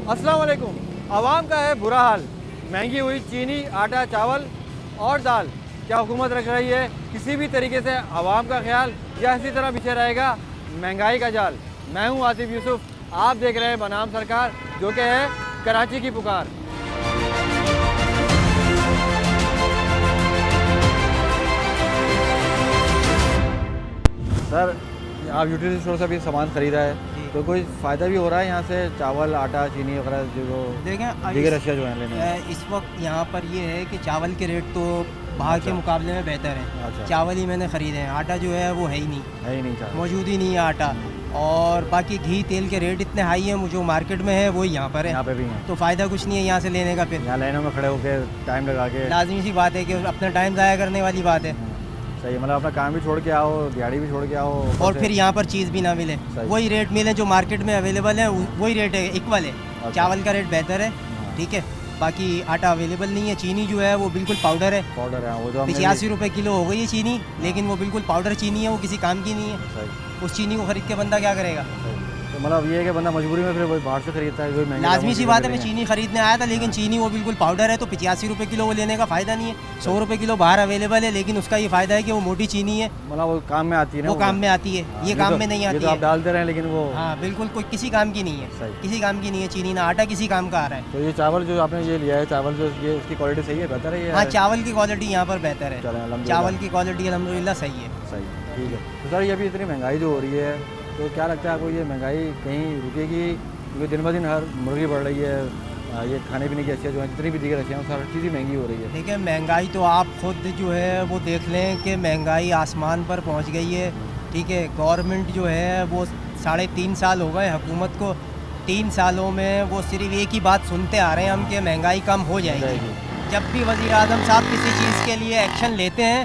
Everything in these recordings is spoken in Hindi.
अस्सलाम वालेकुम। आवाम का है बुरा हाल, महंगी हुई चीनी, आटा, चावल और दाल। क्या हुकूमत रख रही है किसी भी तरीके से आवाम का ख्याल, या इसी तरह पीछे रहेगा महंगाई का जाल? मैं हूं आसिफ यूसुफ, आप देख रहे हैं बनाम सरकार, जो कि है कराची की पुकार। सर, आप यूटिलिटी स्टोर से भी सामान ख़रीदा है, तो कोई फ़ायदा भी हो रहा है यहाँ से? चावल, आटा, चीनी वगैरह जो देखें दीगर अशिया जो है लेने इस वक्त यहाँ पर ये है कि चावल के रेट तो बाहर के मुकाबले में बेहतर है। अच्छा। चावल ही मैंने ख़रीदे हैं, आटा जो है वो है ही नहीं, चावल मौजूद ही नहीं है आटा। और बाकी घी तेल के रेट इतने हाई हैं, जो मार्केट में है वो यहाँ पर है, यहाँ पे भी हैं। तो फ़ायदा कुछ नहीं है यहाँ से लेने का। फिर यहाँ लाइनों में खड़े होकर टाइम लगा के, लाजमी सी बात है कि अपना टाइम ज़ाया करने वाली बात है। सही, मतलब अपना काम भी छोड़ के आओ, दिहाड़ी भी छोड़ के आओ, और फिर यहाँ पर चीज़ भी ना मिले, वही रेट मिले जो मार्केट में अवेलेबल है, वही रेट है, इक्वल है। चावल का रेट बेहतर है, ठीक है, बाकी आटा अवेलेबल नहीं है। चीनी जो है वो बिल्कुल पाउडर है, वो जो 85 रुपये किलो हो गई है चीनी, लेकिन वो बिल्कुल पाउडर चीनी है, वो किसी काम की नहीं है। उस चीनी को खरीद के बंदा क्या करेगा? तो मतलब ये है कि बंदा मजबूरी में फिर वही बाहर से खरीदता है, वही लाजमी सी बात है। मैं चीनी खरीदने आया था, लेकिन चीनी वो बिल्कुल पाउडर है, तो 85 रुपये किलो वो लेने का फ़ायदा नहीं है। 100 रुपये किलो बाहर अवेलेबल है, लेकिन उसका ये फ़ायदा है कि वो मोटी चीनी है, मतलब वो काम में आती है ना, वो काम में आती है, ये काम में नहीं आती है। आप डालते रहे लेकिन वो, हाँ बिल्कुल, कोई किसी काम की नहीं है, किसी काम की नहीं है चीनी, ना आटा किसी काम का आ रहा है। तो ये चावल जो आपने ये लिया है, चावल जो ये इसकी क्वालिटी सही है, बेहतर है? हाँ, चावल की क्वालिटी यहाँ पर बेहतर है, चावल की क्वालिटी अल्हम्दुलिल्लाह सही है। सही, ठीक है। तो सर, ये अभी इतनी महंगाई जो हो रही है, तो क्या लगता है आपको ये महंगाई कहीं रुकेगी? क्योंकि दिन ब दिन हर मुर्गी बढ़ रही है, ये खाने पीने की अशिया जो है, जितनी भी दीगर अशिया हैं, हर चीज़ ही महंगी हो रही है। देखिए, महंगाई तो आप खुद जो है वो देख लें कि महंगाई आसमान पर पहुंच गई है, ठीक है। गवर्नमेंट जो है वो 3.5 साल हो गए हुकूमत को, 3 सालों में वो सिर्फ एक ही बात सुनते आ रहे हैं हम कि महंगाई कम हो जाएगी। जब भी वज़ीर आज़म साहब किसी चीज़ के लिए एक्शन लेते हैं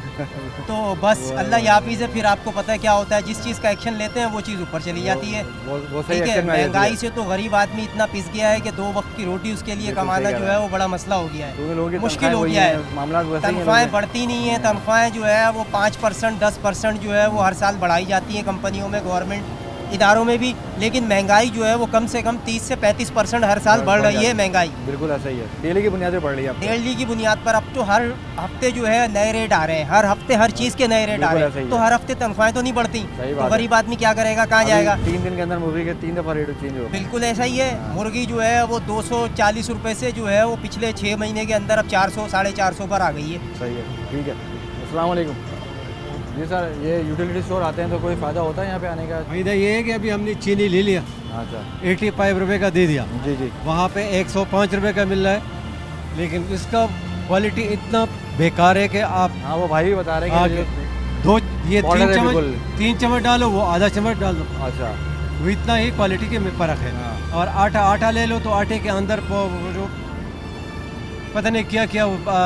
तो बस अल्लाह याफिज़ है, फिर आपको पता है क्या होता है, जिस चीज़ का एक्शन लेते हैं वो चीज़ ऊपर चली जाती है, ठीक है। महंगाई से तो गरीब आदमी इतना पिस गया है कि 2 वक्त की रोटी उसके लिए कमाना जो है वो बड़ा मसला हो गया है, मुश्किल हो गया है। तनख्वाहें बढ़ती नहीं है, तनख्वाहें जो है वो 5% 10% जो है वो हर साल बढ़ाई जाती हैं कंपनियों में, गवर्नमेंट इदारों में भी, लेकिन महंगाई जो है वो कम से कम 30 से 35% हर साल बढ़ रही है महंगाई। बिल्कुल ऐसा ही है, डेली की बुनियाद पर बढ़ रही है। डेली की बुनियाद पर अब तो हर हफ्ते जो है नए रेट आ रहे हैं, हर हफ्ते हर चीज़ के नए रेट आ रहे हैं, तो हर हफ्ते तनख्वाहें तो नहीं बढ़ती, तो गरीब आदमी क्या करेगा, कहाँ जाएगा? 3 दिन के अंदर मुर्गी के 3 दफ़ा रेट चेंज हो। बिल्कुल ऐसा ही है। मुर्गी जो है वो 240 रुपये से जो है वो पिछले 6 महीने के अंदर अब 400 450 पर आ गई है। सही है, ठीक है। अस्सलाम वालेकुम जी सर, ये यूटिलिटी स्टोर आते हैं तो कोई फ़ायदा होता है यहाँ पे आने का? फायदा ये है कि अभी हमने चीनी ले लिया, अच्छा, 85 रुपये का दे दिया, जी, वहाँ पे 105 रुपये का मिल रहा है, लेकिन इसका क्वालिटी इतना बेकार है कि आप, हाँ वो भाई भी बता रहे हैं कि 3 चम्मच डालो, वो आधा चम्मच डाल दो, अच्छा, वो इतना ही क्वालिटी के में फ़र्क है। और आटा ले लो तो आटे के अंदर जो पता नहीं क्या क्या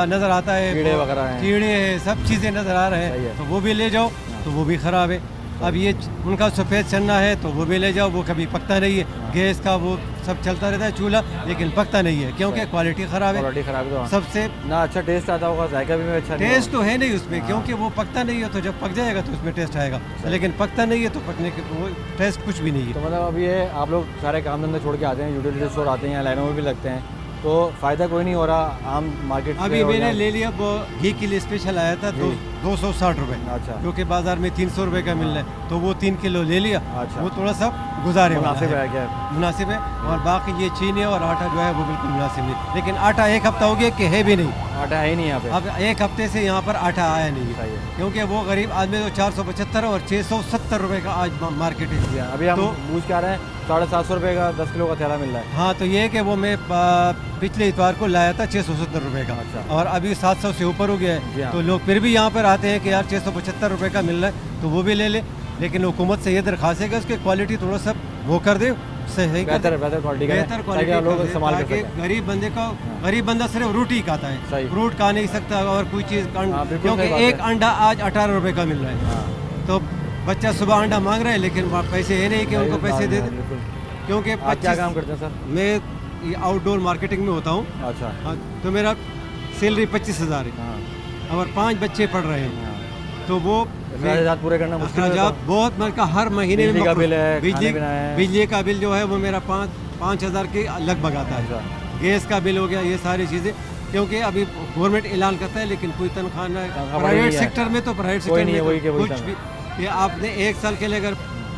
नज़र आता है, कीड़े वगैरह हैं, कीड़े हैं, सब चीज़ें नज़र आ रहे हैं, तो वो भी ले जाओ तो वो भी ख़राब है। अब ये उनका सफ़ेद चना है तो वो भी ले जाओ, वो कभी पकता नहीं है, गैस का वो सब चलता रहता है चूल्हा, लेकिन पकता नहीं है क्योंकि क्वालिटी ख़राब है। क्वालिटी ख़राब है, सबसे ना अच्छा टेस्ट आता होगा, जायका भी अच्छा टेस्ट तो है नहीं उसमें, क्योंकि वो पकता नहीं है, तो जब पक जाएगा तो उसमें टेस्ट आएगा, लेकिन पकता नहीं है तो पकने के वो टेस्ट कुछ भी नहीं है। तो मतलब अब ये आप लोग सारे काम धंधे छोड़ के आते हैं, यूटिलिटी स्टोर आते हैं, लाइनों में भी लगते हैं, तो फ़ायदा कोई नहीं हो रहा आम मार्केट से? अभी मैंने ले लिया, वो घी के लिए स्पेशल आया था 260 रुपये, अच्छा, क्योंकि बाज़ार में 300 रुपये का मिल रहा है, तो वो 3 किलो ले लिया, अच्छा, वो थोड़ा सा गुजारे मुनासिब है, क्या मुनासिब है। और बाकी ये चीनी और आटा जो है वो बिल्कुल मुनासिब नहीं, लेकिन आटा 1 हफ्ता हो गया कि है भी नहीं, आटा है ही नहीं यहाँ पे। अब 1 हफ्ते से यहाँ पर आटा आया नहीं है, क्योंकि वो गरीब आदमी तो 475 और 670 रुपये का आज मार्केट है। अभी हम पूछ के आ रहे हैं 750 रुपये का 10 किलो का थैला मिल रहा है। हाँ, तो ये है कि वो मैं पिछले इतवार को लाया था 670 रुपये का, अच्छा, और अभी 700 से ऊपर हो गया है, तो लोग फिर भी यहाँ पर आते हैं कि यार 675 रुपये का मिल रहा है तो वो भी ले ले, लेकिन हुकूमत से ये दरख्वास्त है कि उसकी क्वालिटी थोड़ा सा वो कर दे, सही बेहतर क्वालिटी ताकि गरीब बंदे का, गरीब बंदा सिर्फ रोटी खाता है, फ्रूट खा नहीं सकता और कोई चीज़, क्योंकि एक अंडा आज 18 रुपये का मिल रहा है, तो बच्चा सुबह अंडा मांग रहा है, लेकिन पैसे है नहीं कि उनको पैसे दे दे, क्योंकि क्या काम करते हैं सर? मैं आउटडोर मार्केटिंग में होता हूँ। अच्छा, तो मेरा सैलरी 25,000 है, और 5 बच्चे पढ़ रहे हैं, तो वो पूरे करना मुश्किल है। बहुत, मतलब हर महीने में बिजली का बिल है, बिजली का बिल जो है वो मेरा 5,000 के लगभग आता है। गैस का बिल हो गया, ये सारी चीज़ें, क्योंकि अभी गवर्नमेंट ऐलान करता है लेकिन कोई तनख्वाह ना, प्राइवेट सेक्टर में तो प्राइवेट सेक्टर में कुछ भी, ये आपने 1 साल के लिए अगर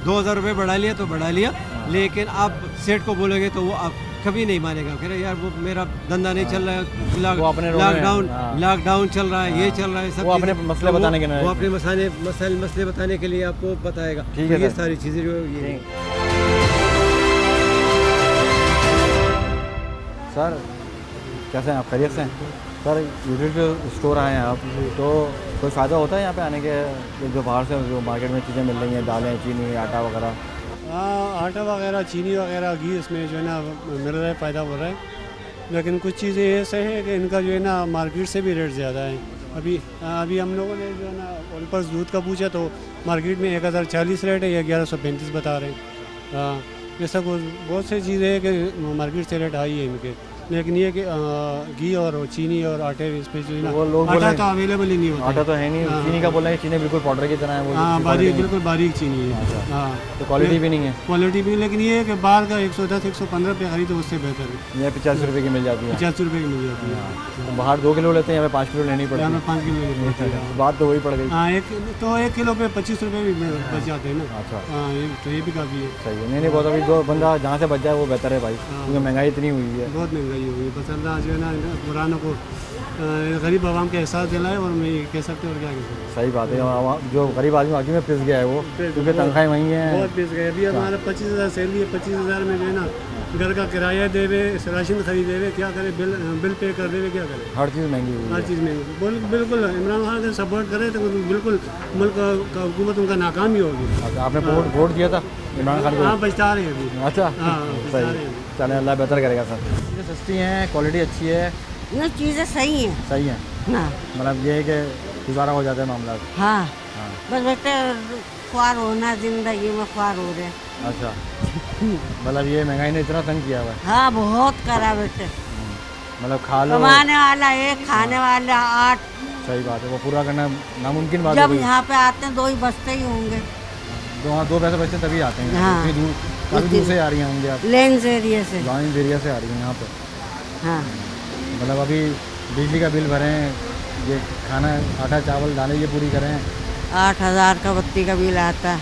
2,000 रुपये बढ़ा लिया तो बढ़ा लिया, लेकिन आप सेठ को बोलोगे तो वो आप कभी नहीं मानेगा, कह रहे यार वो मेरा धंधा नहीं चल रहा है, लॉकडाउन चल रहा है, ये चल रहा है, सब वो अपने मसले बताने के लिए, वो अपने मसले बताने के लिए आपको बताएगा। ये सारी चीज़ें जो ये सर कैसे हैं आप, खैरियत से हैं? सर यूटिलिटी स्टोर आए हैं आप, तो कोई फ़ायदा होता है यहाँ पे आने के, जो बाहर से जो मार्केट में चीज़ें मिल रही हैं, दालें, चीनी, आटा वगैरह? हाँ, आटा वगैरह, चीनी वगैरह, घी, इसमें जो है ना मिल रहा है, फ़ायदा हो रहा है, लेकिन कुछ चीज़ें ऐसे हैं कि इनका जो है ना मार्केट से भी रेट ज़्यादा है। अभी हम लोगों ने जो है ना ओलपर्स दूध का पूछा तो मार्केट में 1,040 रेट है, या 1,135 बता रहे हैं। हाँ, ऐसा कुछ बहुत सी चीज़ें हैं कि मार्केट से रेट हाई है इनके, लेकिन ये कि घी और चीनी और आटे इस पे जो है ना, आटा तो अवेलेबल ही नहीं होता, आटा तो है नहीं। चीनी का बोल रहे हैं, चीनी बिल्कुल पाउडर की तरह है वो। हाँ, बारीक, बिल्कुल बारीक चीनी है। हाँ, तो क्वालिटी भी नहीं है, क्वालिटी भी, लेकिन ये है कि बाहर का 110-115 पे खरीदो उससे बेहतर है। ये 85 रुपये की मिल जाती है, 85 रुपये की मिल जाती है। तो बाहर 2 किलो लेते हैं, यहाँ पे 5 किलो लेनी पड़ती है, 5 किलो लेनी पड़ती है। बात तो वही पड़ गई। हाँ, 1 किलो पे 25 रुपये भी बच जाते हैं ना। अच्छा, हाँ, ये भी काफ़ी है। सही है। नहीं बहुत, अभी जो बंदा जहाँ से बच जाए वो बेहतर है भाई, क्योंकि महंगाई इतनी हुई है, बहुत महंगाई हुई है। बस अल्लाह जो है ना कुरान को गरीब आवाम का एहसास दिलाए, और मैं ये कह सकते और क्या कह सकते। सही बात है। जो गरीब आदमी आगे में पिस गया है वो, क्योंकि तनख्वाहें वही हैं, बहुत पिस गए। अभी हमारा 25,000 सैलरी है, 25,000 में जो है ना घर का किराया देवे, राशन खरीदे हुए, क्या करे, बिल पे कर देवे, क्या करे, हर चीज़ महंगी हुई है, हर चीज़ महंगी। बिल्कुल इमरान खान अगर सपोर्ट करे तो बिल्कुल मुल्क का हुकूमत उनका नाकाम ही होगी। अच्छा, आपने वोट दिया था इमरान खान को? हाँ, बचता रहे अभी। अच्छा, हाँ, सही, चलें, अल्लाह बेहतर करेगा सर। चीज़ें सस्ती हैं, क्वालिटी अच्छी है, ये चीज़ें सही हैं। सही है, हाँ, मतलब ये है कि गुजारा हो जाता है मामला। हाँ, हाँ, बस बेटा ख्वार होना, जिंदगी में ख्वार हो रहे। अच्छा, मतलब ये महंगाई ने इतना तंग किया हुआ है। हाँ, बहुत करा बेटे, मतलब खा लो, कमाने वाला 1, खाने वाला 8। सही बात है, वो पूरा करना नामुमकिन बात जब हो गई। यहाँ पे आते हैं 2 ही बचते ही होंगे। 2 पैसे बचते तभी आते हैं, हाँ। इतनी दूर, काफ़ी दूर से आ रही होंगे आप, लेंस एरिया से। लॉन्च एरिया से आ रही हैं यहाँ पे। हाँ, मतलब अभी बिजली का बिल भरें, ये खाना, आटा चावल दालें ये पूरी करें, 8,000 का बत्ती का बिल आता है।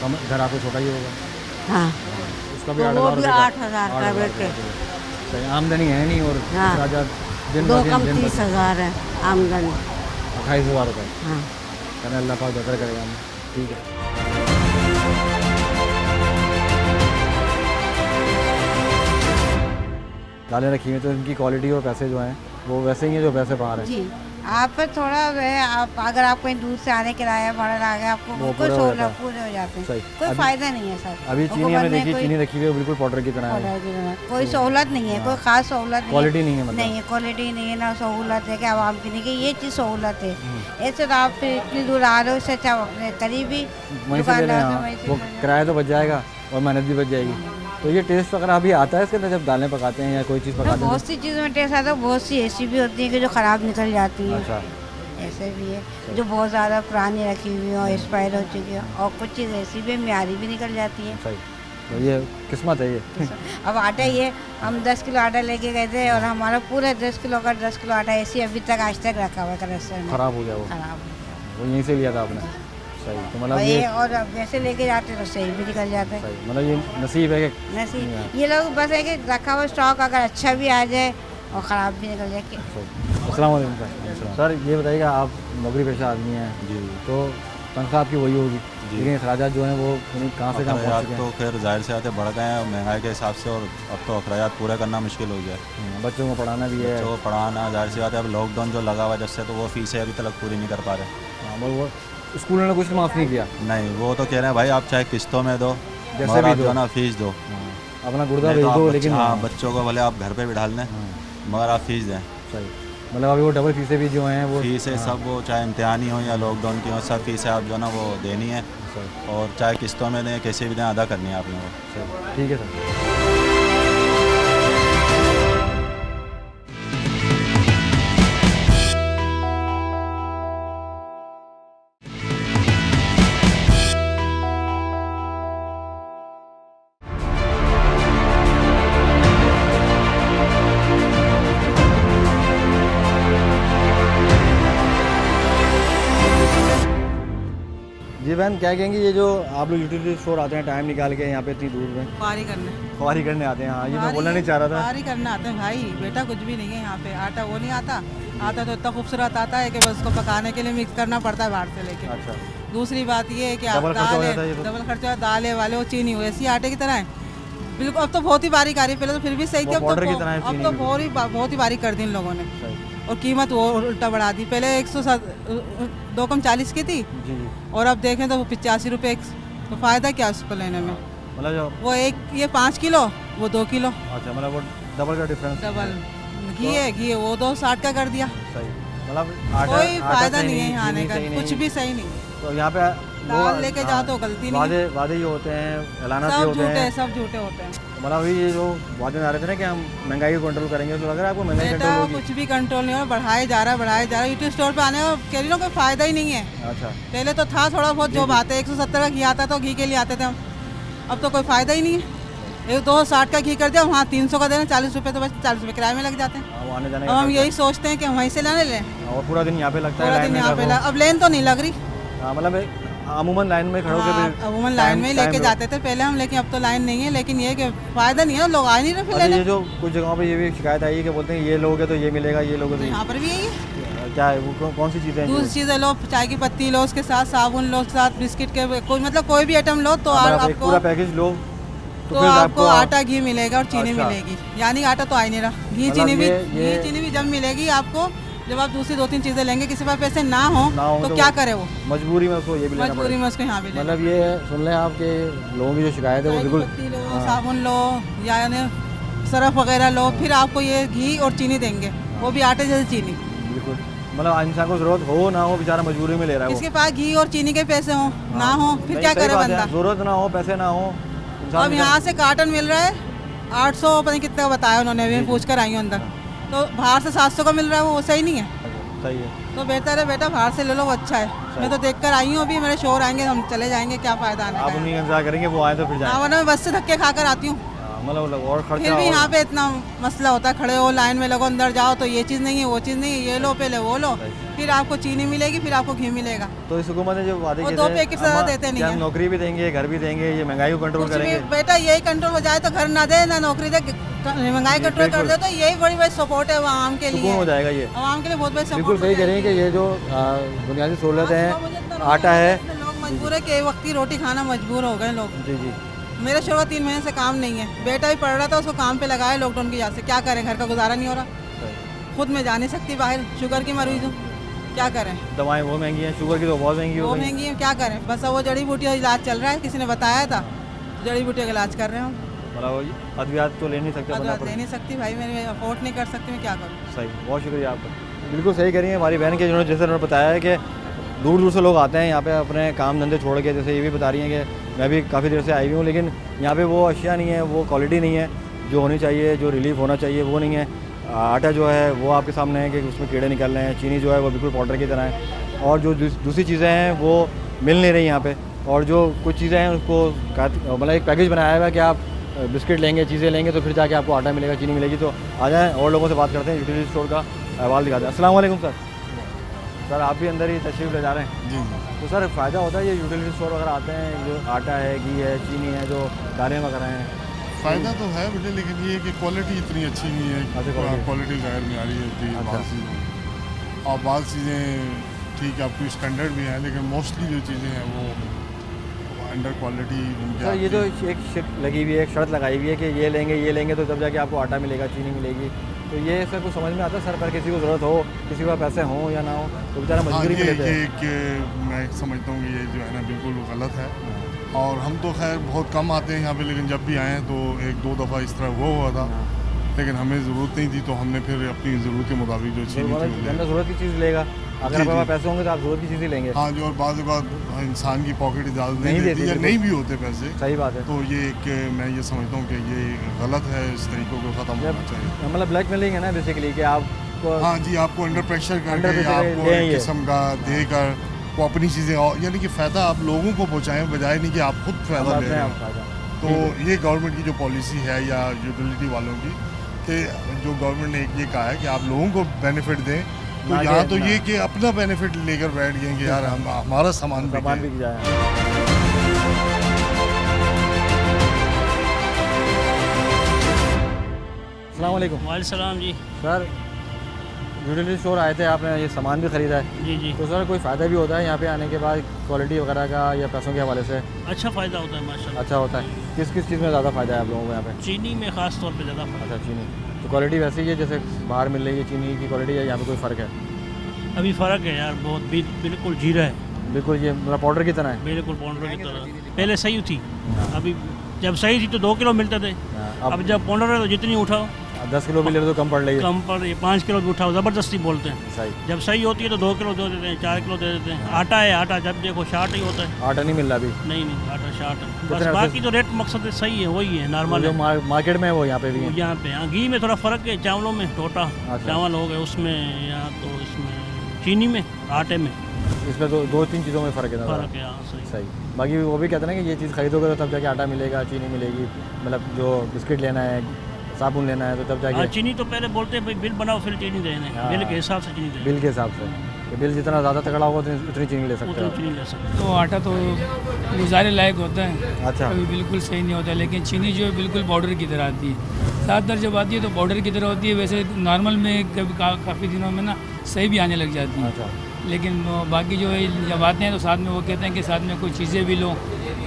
कम घर आपको छोटा ही होगा, हाँ, उसका भी तो 8,000 वो भी रुपये 8,000 का बेटे। सही, आमदनी है नहीं, और हाँ। राजा दिन 2 ब कम दिन 30,000 है आमदनी। 28,000 रुपये। हाँ, कहना अल्लाह पाक बेहतर करेगा हमें। ठीक है, दालें रखी हुई तो इनकी क्वालिटी और पैसे जो हैं वो वैसे ही हैं जो पैसे बाहर हैं। जी, आप पर थोड़ा है, आप अगर आप कहीं दूर से आने किराया भाड़ा लगे, आपको वो कोई पूरा हो जाता सहूलत है। पूरे हो जाते हैं, सही। कोई फ़ायदा नहीं है सर। अभी चीनी हुकूमत हमने ने देखी, कोई- चीनी रखी हुई है बिल्कुल पाउडर की तरह है, कोई सहूलत नहीं है, कोई ख़ास सहूलत नहीं है। क्वालिटी नहीं है, मतलब नहीं है, क्वालिटी नहीं है, ना सहूलत है कि आवाम की नहीं, कि ये चीज़ सहूलत है। ऐसे तो आप फिर इतनी दूर आ रहे हो, इससे अच्छा आप अपने करीबी वहीं से ले लें। दुकानदार से हाँ, वहीं से वो ले लें। किराया तो बच जाएगा और मेहनत भी बच जाएगी। तो ये टेस्ट वगैरह अभी आता है इसके अंदर जब दालें पकाते हैं या कोई चीज़ ना, पकाते हैं? बहुत सी चीज़ों में टेस्ट आता है, बहुत सी ऐसी भी होती है कि जो ख़राब निकल जाती हैं। अच्छा, ऐसे भी है जो बहुत ज़्यादा पुरानी रखी हुई हो, एक्सपायर हो चुकी हो, और कुछ चीज़ ऐसी भी म्यारी भी निकल जाती है। सही, तो ये किस्मत है ये। अब आटा ये हम 10 किलो आटा लेके गए थे, और हमारा पूरा 10 किलो का 10 किलो आटा ऐसे अभी तक आज तक रखा हुआ है रेस्टोरेंट में, ख़राब हो गया वो, खराब हो गया। वो यहीं से लिया था आपने? सही, तो मतलब और ये ये और अब वैसे लेके जाते तो सही भी निकल जाता है। सही, मतलब ये नसीब है कि नसीब ये लोग बस है कि रखा हुआ स्टॉक अगर अच्छा भी आ जाए और ख़राब भी निकल जाए। अस्सलाम वालेकुम सर। ये बताइएगा, आप नौकरी पेशा आदमी हैं जी, तो तनख्वाह आपकी वही होगी, लेकिन अखराजात जो हैं वो कहाँ से कहाँ पहुँच अखराजात चुके तो हैं? खैर जाहिर से आते बढ़ गए हैं महंगाई के हिसाब से, और अब तो अखराजात पूरा करना मुश्किल हो गया है। बच्चों को पढ़ाना भी है, बच्चों को पढ़ाना जाहिर सी बात है, अब लॉकडाउन जो लगा हुआ जब से, तो वो फीसें अभी तक पूरी नहीं कर पा रहे। हाँ, वो स्कूल ने कुछ माफ़ नहीं किया, नहीं, वो तो कह रहे हैं भाई आप चाहे किस्तों में दो, जैसे मगर भी आप दो। जो है ना फीस दो, अपना गुर्दा नहीं भेज तो आप दो, बच्चे- लेकिन हाँ, बच्चों को भले आप घर पे बिठा लें, मगर आप फीस दें। सही, मतलब अभी वो डबल फीसें भी जो हैं वो फीसें सब, वो चाहे इम्तिहानी हो या लॉकडाउन की हो, सब फीसें आप जो है ना वो देनी है, और चाहे किस्तों में दें कैसे भी दें, अदा करनी है आपने वो। ठीक है सर। जी बहन, क्या कहेंगे ये जो आप लोग यूटिलिटी स्टोर आते हैं टाइम निकाल के यहाँ पे इतनी दूर में पारी करने सवारी करने आते हैं? हाँ, ये मैं बोलना नहीं चाह रहा था। पारी करने आते हैं भाई, बेटा कुछ भी नहीं है यहाँ पे। आटा वो नहीं आता, आता तो इतना खूबसूरत आता है कि बस उसको पकाने के लिए मिक्स करना पड़ता है बाहर से लेके। अच्छा, दूसरी बात ये है कि आप डबल खर्चा हो दाल जाता है ये तो। डबल खर्चा, दाल है वाले वो चीनी हो ऐसी आटे की तरह है बिल्कुल। अब तो बहुत ही बारीक आ रही है, पहले तो फिर भी सही थी, वो अब पाउडर की तो तरह है अब चीनी तो बिल्कुल। बहुत ही बारीक कर दी इन लोगों ने। सही। और कीमत वो उल्टा बढ़ा दी, पहले 102 कम 40 की थी जी जी, और अब देखें तो वो 85 रुपये। तो फ़ायदा क्या उसको लेने में? मतलब जो वो एक ये 5 किलो, वो 2 किलो अच्छा, मतलब वो डबल का डिफरेंस। डबल। घी है वो 260 का कर दिया। सही, मतलब आटा कोई आटा फायदा सही नहीं है यहाँ आने चीनी का, सही कुछ नहीं। भी सही नहीं। तो यहाँ पे दाल लेके जाओ तो गलती नहीं है। वादे ये होते हैं, ऐलानात ये सब होते झूठे हैं। सब झूठे होते हैं। मतलब अभी ये जो वादे आ रहे थे ना कि हम महंगाई को कंट्रोल करेंगे, तो लग रहा है आपको महंगाई बेटा कंट्रोल होगी? कुछ भी कंट्रोल नहीं हो, बढ़ाए जा रहा है। यूट्यूब स्टोर पे आने का कह रही ना कोई फायदा ही नहीं है। अच्छा, पहले तो था थोड़ा बहुत जो बात है, 170 का घी आता तो घी के लिए आते थे हम, अब तो कोई फायदा ही नहीं है। 260 का घी कर दिया, वहाँ 300 का देना, 40 रुपये तो बस 40 रुपये किराए में लग जाते हैं। हाँ, वो आने जाने अब का हम खर्चा। यही सोचते हैं कि हम वहीं से लाने लें, और पूरा दिन यहाँ पे लगता है पूरा लाइन दिन में यहाँ पे लगो। अब लेन तो नहीं लग रही। हाँ, मतलब अमूमन लाइन में खड़ो के अमूमन लाइन में ही लेके जाते थे पहले हम, लेकिन अब तो लाइन नहीं है। लेकिन ये कि फायदा नहीं है, लोग आ नहीं रहे फिर अच्छा, लेने। ये जो कुछ जगहों पे ये भी शिकायत आई है कि बोलते हैं ये लोगे तो ये मिलेगा, ये लोगे तो यहाँ पर भी यही है। क्या है वो कौन सी चीज़ें हैं दूसरी जो- चीज़ें लो, चाय की पत्ती लो, उसके साथ साबुन लो, उसके साथ बिस्किट के कोई मतलब कोई भी आइटम लो तो मतलब एक आपको पूरा पैकेज लो तो फिर आपको आटा घी मिलेगा और चीनी अच्छा। मिलेगी। यानी आटा तो आ ही नहीं रहा, घी मतलब चीनी भी ये- घी चीनी भी जब मिलेगी आपको, जब आप दूसरी 2-3 चीज़ें लेंगे, किसी पास पैसे ना हो तो क्या करे वो, मजबूरी में उसको ये भी लेना मजबूरी पड़ेगा। में उसको यहाँ भी लेना। मतलब ये सुन लें आपके लोगों की जो शिकायत है वो चाय की बिल्कुल पत्ती लो, हाँ। साबुन लो, यानी सरफ वगैरह लो, फिर आपको ये घी और चीनी देंगे, वो भी आटे जैसी चीनी। बिल्कुल, मतलब इंसान को जरूरत हो ना हो बेचारा मजबूरी में ले रहा है वो। किसके पास घी और चीनी के पैसे हो ना हो, फिर नहीं, क्या सही करे बात है, बंदा? जरूरत ना हो, पैसे ना हो, इंसान अब यहाँ से कार्टन मिल रहा है 800 पता नहीं कितने का बताया उन्होंने, अभी पूछ कर आई हूँ अंदर, तो बाहर से 700 का मिल रहा है, वो सही नहीं है। सही है। तो बेहतर है बेटा बाहर से ले लो, वो अच्छा है। मैं तो देख कर आई हूँ, अभी मेरे शोर आएंगे हम चले जाएंगे, क्या फायदा आने आप का। उन्हीं का इंतजार करेंगे वो आए तो फिर जाए। हाँ, वरना मैं बस से धक्के खाकर आती हूँ, मतलब और खर्चा फिर भी और- यहाँ पे इतना मसला होता है, खड़े हो लाइन में लगो, अंदर जाओ तो ये चीज़ नहीं है, वो चीज़ नहीं है, ये लो पहले वो लो, फिर आपको चीनी मिलेगी, फिर आपको घी मिलेगा। तो इस हुकूमत ने जो वादे वो किए 2 थे, पैकेट ज़्यादा हम- देते नहीं कि हम है। नौकरी भी देंगे, घर भी देंगे, ये महंगाई को कंट्रोल कुछ भी करेंगे। बेटा यही कंट्रोल हो जाए तो घर ना दे ना नौकरी दे, महंगाई कंट्रोल कर दे तो यही बड़ी बड़ी सपोर्ट है आवाम के सुकून हो लिए। जाएगा ये। आवाम के लिए बहुत बड़ी बिल्कुल सपोर्ट। सही कह रही है कि ये जो बुनियादी सहूलत है, आटा है। लोग मजबूर है कि एक वक्त की रोटी खाना मजबूर हो गए लोग। जी जी, मेरे शोर का 3 महीने से काम नहीं है, बेटा भी पढ़ रहा था, उसको काम पे लगाया लॉकडाउन की वजह से, क्या करें, घर का गुजारा नहीं हो रहा, सही। खुद मैं जा नहीं सकती बाहर, शुगर की मरीज हूँ, क्या करें, दवाएं वो महंगी हैं, शुगर की तो बहुत महंगी हो वो गई। महंगी है, क्या करें, बस अब वो जड़ी बूटी का इलाज चल रहा है, किसी ने बताया था, जड़ी बूटी का इलाज कर रहे हैं हम। मतलब अद्वियात तो ले नहीं सकते बंदा ले नहीं सकती भाई, मैं अफोर्ड नहीं कर सकती, मैं क्या करूँ। सही, बहुत शुक्रिया आपका। बिल्कुल सही कह रही है हमारी बहन के, जिन्होंने जैसे उन्होंने बताया है कि दूर दूर से लोग आते हैं यहाँ पे अपने काम धंधे छोड़ के, जैसे ये भी बता रही हैं कि मैं भी काफ़ी देर से आई हुई हूँ, लेकिन यहाँ पे वो अशिया नहीं है, वो क्वालिटी नहीं है जो होनी चाहिए, जो रिलीफ होना चाहिए वो नहीं है। आटा जो है वो आपके सामने है कि उसमें कीड़े निकल रहे हैं, चीनी जो है वो बिल्कुल पाउडर की तरह है, और जो दूसरी चीज़ें हैं वो मिल नहीं रही यहाँ पे, और जो कुछ चीज़ें हैं उसको मतलब एक पैकेज बनाया हुआ है कि आप बिस्किट लेंगे, चीज़ें लेंगे तो फिर जाके आपको आटा मिलेगा, चीनी मिलेगी। तो आ जाएँ और लोगों से बात करते हैं, यूटिलिटी स्टोर का अहवाल दिखाते हैं। अस्सलाम वालेकुम सर। सर आप भी अंदर ही तशरीफ़ ले जा रहे हैं? जी तो सर फ़ायदा होता है ये यूटिलिटी स्टोर वगैरह आते हैं, जो आटा है, घी है, चीनी है, जो दालें वगैरह हैं? फ़ायदा तो है बेटे, लेकिन ये है कि क्वालिटी इतनी अच्छी नहीं है, अच्छा, क्वालिटी गैर मेयारी होती है अच्छा। बाज़ चीज़ें, और बाज़ चीज़ें ठीक है आपकी स्टैंडर्ड भी हैं, लेकिन मोस्टली जो चीज़ें हैं वो अंडर क्वालिटी उनके सर ये जो एक शिफ्ट लगी हुई है, एक शर्त लगाई हुई है कि ये लेंगे तो तब जाके आपको आटा मिलेगा, चीनी मिलेगी, तो ये सर कुछ समझ में आता है सर? पर किसी को ज़रूरत हो, किसी के पास पैसे हों या ना हो, तो बेचारा हाँ, मजबूरी में लेते हैं। ये कि मैं समझता हूँ कि ये जो है ना बिल्कुल गलत है, और हम तो खैर बहुत कम आते हैं यहाँ पे, लेकिन जब भी आए हैं तो 1-2 दफ़ा इस तरह वो हुआ था, लेकिन हमें ज़रूरत नहीं थी तो हमने फिर अपनी ज़रूरत के मुताबिक जो चीज़ बंदा ज़रूरत की चीज़ लेगा, अगर आपके पास पैसे होंगे तो आप ज़रूरत की चीज़ ही लेंगे। हाँ जो, और बाज़ औक़ात इंसान की पॉकेट इजाज़त नहीं नहीं देती देती, या बिल्कुल। नहीं भी होते पैसे, सही बात है। तो ये एक मैं ये समझता हूँ कि ये गलत है, इस तरीक़ों को ख़त्म होना चाहिए। मतलब ब्लैक मेलिंग है ना बेसिकली, कि आपको हाँ जी, आपको अंडर प्रेशर अंडर करके प्रेशर आपको ले एक ये। किस्म का देकर वो अपनी चीज़ें, और यानी कि फ़ायदा आप लोगों को पहुँचाएं, बजाय नहीं कि आप खुद फ़ायदा ले रहे हो। तो ये गवर्नमेंट की जो पॉलिसी है या यूटिलिटी वालों की, कि जो गवर्नमेंट ने एक ये कहा है कि आप लोगों को बेनिफिट दें तो यहाँ तो ये कि अपना बेनिफिट लेकर बैठ गए कि यार हमारा सामान बिक जाए। अस्सलाम वालेकुम। वालेकुम जी। सर ज्वेलरी स्टोर आए थे, आपने ये सामान भी ख़रीदा है? जी जी। तो सर कोई फ़ायदा भी होता है यहाँ पे आने के बाद क्वालिटी वगैरह का या पैसों के हवाले से? अच्छा फ़ायदा होता है माशाल्लाह। अच्छा होता है। किस किस चीज़ में ज़्यादा फ़ायदा है आप लोगों को यहाँ पे? चीनी में ख़ास तौर पे ज़्यादा फ़ायदा। अच्छा चीनी, तो क्वालिटी वैसी ही है जैसे बाहर मिल रही है चीनी की क्वालिटी, है यहाँ पे कोई फ़र्क है? अभी फ़र्क है यार बहुत, बिल्कुल जीरा है, बिल्कुल ये मतलब पाउडर की तरह है। बिल्कुल पाउडर की तरह। पहले सही थी, अभी जब सही थी तो 2 किलो मिलते थे, अब जब पाउडर है तो जितनी उठाओ 10 किलो भी ले लो तो कम पड़ रही है। कम पड़ रही है, 5 किलो भी उठाओ ज़बरदस्ती बोलते हैं। सही। जब सही होती है तो 2 किलो दे देते हैं, 4 किलो दे देते हैं। आटा है, आटा जब देखो शार्ट ही होता है। आटा नहीं मिल रहा अभी? नहीं आटा शार्ट है बस, बाकी तो रेट मकसद सही है, वही है नॉर्मल है। मार्केट में वो यहाँ पे भी है? यहाँ पे हाँ, घी में थोड़ा फ़र्क है, चावलों में टोटा चावल हो गए उसमें, या तो इसमें चीनी में, आटे में, इसमें तो 2-3 चीज़ों में फ़र्क है। फ़र्क है हाँ, सही। बाकी वो भी कहते हैं कि ये चीज़ खरीदोगे तो तब जाके आटा मिलेगा, चीनी मिलेगी, मतलब जो बिस्किट लेना है, साबुन लेना है तो तब जाके। चीनी तो पहले बोलते हैं भाई बिल बनाओ फिर चीनी देना है, बिल के हिसाब से चीनी देना। बिल के हिसाब से, कि बिल जितना ज़्यादा तगड़ा होगा उतनी चीनी ले सकते हो। चीनी ले सकते तो आटा तो गुजारे लायक होता है, अच्छा, कभी बिल्कुल सही नहीं होता, लेकिन चीनी जो है बिल्कुल पाउडर की तरह आती है। ज़्यादातर जब आती है तो पाउडर की तरह होती है, वैसे नॉर्मल में कभी काफ़ी दिनों में ना सही भी आने लग जाती है। अच्छा। लेकिन बाकी जो है जब आते हैं तो साथ में वो कहते हैं कि साथ में कोई चीज़ें भी लो,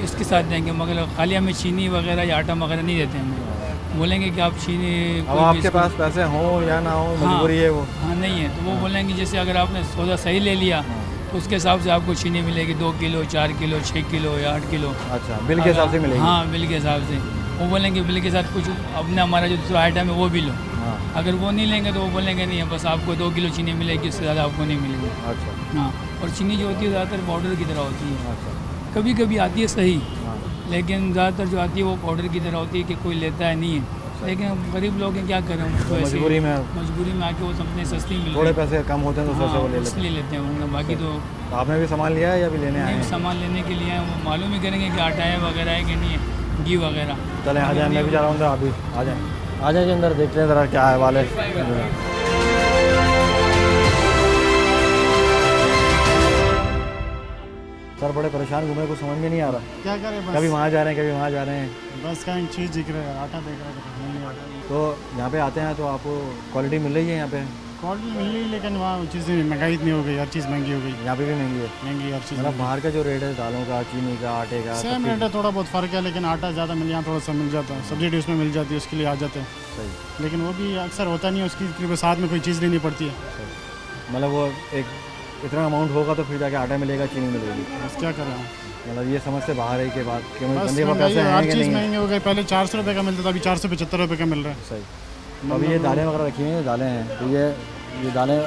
इसके साथ देंगे, मगर खाली हमें चीनी वगैरह या आटा वगैरह नहीं देते हैं। बोलेंगे कि आप चीनी, अब आपके पास पैसे हों या ना हो, मजबूरी है वो। हाँ नहीं है तो वो बोलेंगे जैसे अगर आपने सौदा सही ले लिया तो उसके हिसाब से आपको चीनी मिलेगी 2 किलो, 4 किलो, 6 किलो या 8 किलो। अच्छा, बिल के हिसाब से मिलेगी? हाँ बिल के हिसाब से। वो बोलेंगे बिल के साथ कुछ अपने हमारा जो दूसरा आइटम है वो भी लो। अगर वो नहीं लेंगे तो वो बोलेंगे नहीं है बस आपको 2 किलो चीनी मिलेगी, उससे ज़्यादा आपको नहीं मिलेगी। अच्छा। हाँ, और चीनी जो होती है ज़्यादातर पाउडर की तरह होती है। अच्छा। कभी कभी आती है सही, लेकिन ज़्यादातर जो आती है वो पाउडर की तरह होती है कि कोई लेता है नहीं है। लेकिन गरीब लोग हैं क्या करें, तो मजबूरी में आके वो अपने सस्ती मिल, थोड़े पैसे कम होते हैं तो उससे वो ले लेते हैं, इसलिए लेते हैं। बाकी तो आपने भी सामान लिया है या भी लेने आए हैं? सामान लेने के लिए वो मालूम ही करेंगे कि आटा है वगैरह है कि नहीं है, घी वगैरह। चले आ जाए, मैं भी जा रहा हूँ, आप भी आ जाए अंदर, देखते हैं ज़रा क्या है वाले। सर बड़े परेशान घूम रहे, कुछ समझ में नहीं आ रहा, क्या करें, बस कभी वहाँ जा रहे हैं कभी वहाँ जा रहे हैं, बस कहीं चीज़ दिख रहा है, आटा देख रहा है। तो यहाँ पे आते हैं तो आपको क्वालिटी मिल रही है यहाँ पे? क्वालिटी मिल रही, लेकिन वहाँ चीज़ें महंगाई इतनी हो गई, हर चीज़ महंगी हो गई। यहाँ पे भी महंगी है? महंगी हर चीज़। मतलब बाहर का जो रेट है दालों का, चीनी का, आटे का, सेम रेट है, थोड़ा बहुत फ़र्क है, लेकिन आटा ज़्यादा मिल, यहाँ थोड़ा सा मिल जाता है, सब्सिडी उसमें मिल जाती है, उसके लिए आ जाते हैं। सही। लेकिन वो भी अक्सर होता नहीं है, उसकी साथ में कोई चीज़ लेनी पड़ती है। मतलब वो एक इतना अमाउंट होगा तो फिर जाके आटा मिलेगा, चीनी मिलेगी, बस क्या करें। मतलब ये समझ से बाहर है के बाद हर चीज़ महंगी हो गई, पहले 400 रुपये का मिलता था, अभी 475 रुपये का मिल रहा है। सही। अभी ये दालें वगैरह रखी हैं, दालें हैं, तो ये दालें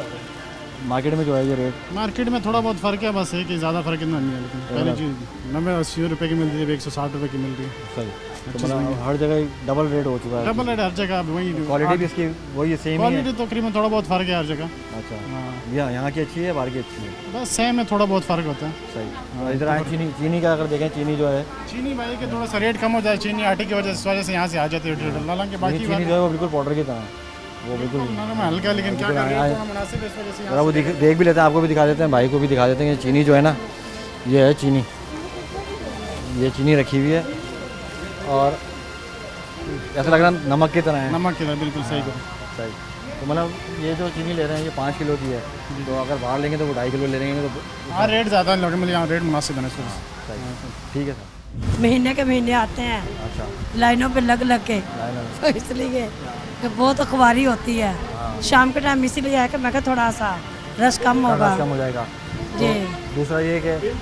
मार्केट में जो है ये रेट? मार्केट में थोड़ा बहुत फ़र्क है, बस है कि ज़्यादा फ़र्क इतना नहीं है, लेकिन पहले चीज़ 90-80 रुपये की मिलती है, 160 रुपये की मिल रही है। सही। तो मतलब हर जगह डबल रेट हो चुका है? डबल रेट हर जगह, वही क्वालिटी भी इसकी वही सेम है? क्वालिटी तो तकरीबन थोड़ा बहुत फ़र्क है हर जगह। अच्छा, यहाँ की अच्छी है, बाहर की अच्छी है? बस सेम है, थोड़ा बहुत फ़र्क होता है। सही। इधर आए चीनी का अगर देखें, चीनी जो है, चीनी भाई के थोड़ा सा रेट कम हो जाए, चीनी आटे की वजह से यहाँ से आ जाती है, हालांकि बाकी चीनी जो है वो बिल्कुल पाउडर की तरह है, वो बिल्कुल हल्का, लेकिन क्या करें, मुनासिब इस वजह से। वो देख भी लेते हैं, आपको भी दिखा देते हैं, भाई को भी दिखा देते हैं। चीनी जो है ना, ये है चीनी, ये चीनी रखी हुई है और ऐसा लग रहा है नमक की तरह है। नमक की तरह, बिल्कुल सही करो। सही। तो मतलब ये जो चीनी ले रहे हैं ये 5 किलो की है, तो अगर बाहर लेंगे तो वो 2.5 किलो ले लेंगे तो? हाँ, रेट ज़्यादा है, मतलब यहाँ रेट मुनासिब है। ठीक है सर। महीने के महीने आते हैं। अच्छा। लाइनों पे लग के, तो इसलिए बहुत अखबारी होती है। शाम के टाइम इसीलिए है कि मैं क्या थोड़ा सा रश कम होगा, कम हो जाएगा जी। दूसरा ये कि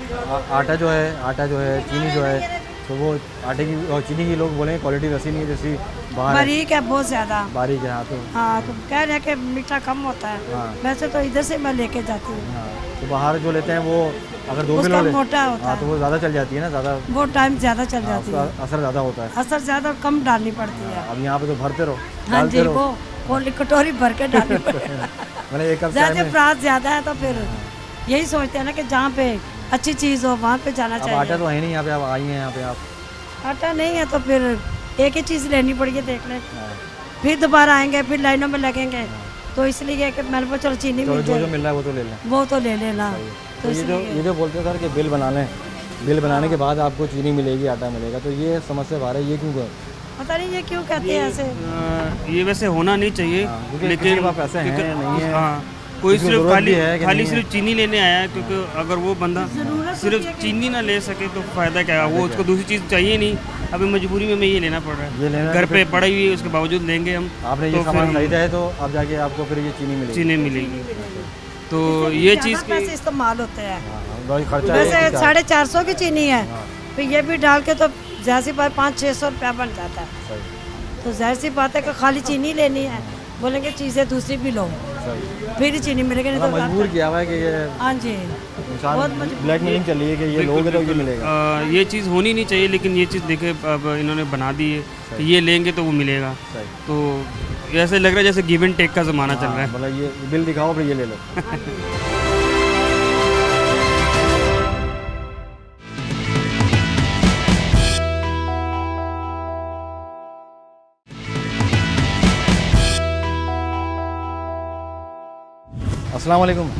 आटा जो है चीनी जो है, तो वो आटे की और चीनी की लोग बोलेंगे क्वालिटी वैसी नहीं है जैसी बाहर बारीक है, बहुत ज़्यादा बारीक है। हाँ, तो कह रहे हैं कि मीठा कम होता है। हाँ। वैसे तो इधर से मैं लेके जाती हूँ। हाँ, तो बाहर जो लेते हैं वो अगर 2 किलो मोटा होता है, तो वो ज़्यादा चल जाती है ना, ज़्यादा वो टाइम ज़्यादा चल जाती है, असर ज़्यादा होता है, असर ज़्यादा कम डालनी पड़ती है। अब यहाँ पे तो भरते रहो। हाँ जी, वो कटोरी भर के डालनी पड़ती है। मतलब एक कप ज़्यादा प्रात ज़्यादा है तो फिर यही सोचते हैं ना कि जहाँ पे अच्छी चीज़ हो वहाँ पे जाना चाहिए। आटा तो है नहीं यहाँ पे, आप आई हैं यहाँ पे, आप आटा नहीं है तो फिर एक ही चीज़ लेनी पड़ेगी, देख लें, फिर दोबारा आएंगे, फिर लाइनों में लगेंगे, तो इसलिए कि मैंने बोला चलो चीनी तो मिल जो जाए, जो मिल रहा है वो तो ले लें। वो तो ले लेना। तो ये जो बोलते हैं सर कि बिल बना लें, बिल बनाने के बाद आपको चीनी मिलेगी, आटा मिलेगा, तो ये समस्या बाहर है, ये क्यों है? पता नहीं ये क्यों कहते हैं ऐसे। ये वैसे होना नहीं चाहिए, लेकिन पैसे हैं नहीं है, हाँ, कोई सिर्फ खाली सिर्फ चीनी लेने आया है, क्योंकि अगर वो बंदा सिर्फ चीनी ना ले सके तो फ़ायदा क्या है, वो उसको दूसरी चीज़ चाहिए नहीं, अभी मजबूरी में हमें ये लेना पड़ रहा है, घर पे पड़ी हुई है, उसके बावजूद लेंगे हम। आपने ये सामान खरीदा है तो अब जाके आपको फिर ये चीनी मिलेगी। तो ये चीज़ पैसे इस्तेमाल होते हैं, खर्चा वैसे 450 की चीनी है, फिर ये भी डाल के तो जैसी बात 500-600 रुपया बन जाता है। तो जाहिर सी बात है कि खाली चीनी लेनी है, बोलेंगे चीज़ें दूसरी भी लो, फिर ही चीनी मिलेगी, नहीं तो मजबूर किया हुआ है कि ये हाँ जी ब्लैक मेलिंग चल रही है कि ये लोगे तो ये मिलेगा। ये चीज़ होनी नहीं चाहिए, लेकिन ये चीज़ देखे अब इन्होंने बना दी है कि ये लेंगे तो वो मिलेगा। तो ऐसे लग रहा है जैसे गिव एंड टेक का ज़माना चल रहा है। मतलब ये बिल दिखाओ फिर ये ले लो। अस्सलाम वालेकुम।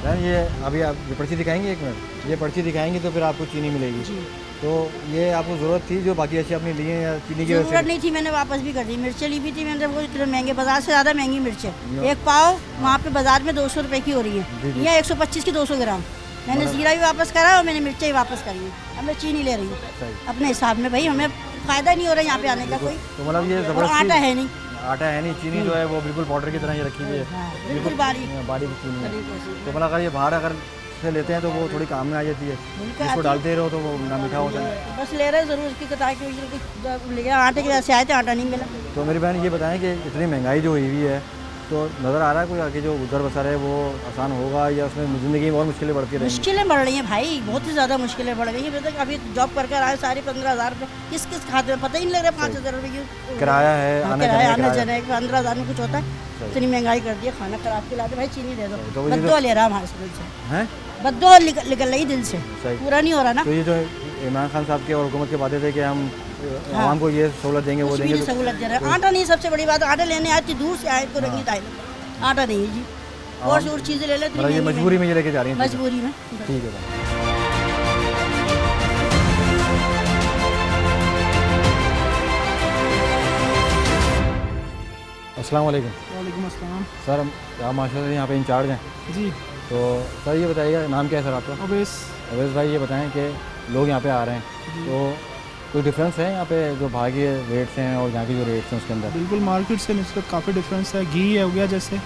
यार ये अभी आप ये पर्ची दिखाएंगे, एक मिनट, ये पर्ची दिखाएंगे तो फिर आपको चीनी मिलेगी। तो ये आपको ज़रूरत थी जो बाकी अच्छी आपने ली है या चीनी की ज़रूरत नहीं थी, मैंने वापस भी कर दी। मिर्चें ली भी थी मैंने, वो इतने महंगे, बाजार से ज़्यादा महंगी मिर्चें। एक पाव वहाँ पे बाजार में 200 रुपये की हो रही है, यहाँ 125 की 200 ग्राम। मैंने जीरा भी वापस करा और मैंने मिर्चें भी वापस करी है। अब मैं चीनी ले रही हूँ अपने हिसाब में, भाई हमें फ़ायदा नहीं हो रहा है यहाँ पे आने का कोई। तो मतलब ये आटा है नहीं, आटा है नहीं, चीनी जो है वो बिल्कुल पाउडर की तरह ये रखी हुई है, बिल्कुल बारीक चीनी है। तो मतलब अगर ये बाहर अगर से लेते हैं तो वो थोड़ी काम में आ जाती है, इसको डालते रहो तो वो ना मीठा होता है। बस ले रहे ज़रूर इसकी कताई की ले गया, आटे के जैसे आए थे, आटा नहीं मिला। तो मेरी बहन ये बताएं कि इतनी महंगाई जो हुई हुई है, तो नज़र आ रहा है कोई आगे जो गुजर बसर है वो आसान होगा या उसमें ज़िंदगी में और मुश्किलें बढ़ती रहेंगी? मुश्किलें बढ़ रही हैं भाई, बहुत ही ज़्यादा मुश्किलें बढ़ गई हैं। मतलब अभी जॉब कर आए सारे 15,000 रुपये किस खाते में पता ही नहीं लग रहा। 5,000 रुपये की किराया है, किराया आने जाने 15,000 में कुछ होता है। इतनी महंगाई कर दी है, खाना खराब के लाते भाई चीनी दे दो। बद्दुआ ले रहा हमारे दिल से, बद्दुआ निकल रही दिल से, पूरा नहीं हो रहा ना। तो ये जो इमरान खान साहब के और हुकूमत के वादे थे कि हम आवाम को ये सहूलत देंगे, वो देंगे, सहूलत दे रहे हैं। आटा नहीं, सबसे बड़ी बात, आटा लेने आए दूर से आए तो रंगी दाई, आटा नहीं जी, और चीज़ें ले लेते हैं। ये मजबूरी में ये लेके जा रही हैं, मजबूरी में। ठीक है। अस्सलाम वालेकुम। वालेकुम अस्सलाम। सर आप माशाल्लाह यहाँ पे इंचार्ज हैं जी। तो सर ये बताइएगा, नाम क्या है सर आपका? अवैस भाई, ये बताएं कि लोग यहाँ पे आ रहे हैं तो कोई डिफरेंस है यहाँ पे जो बाहर के रेट्स हैं और यहाँ के जो रेट्स हैं उसके अंदर? बिल्कुल मार्केट से निस्बत काफ़ी डिफरेंस है। घी है हो गया जैसे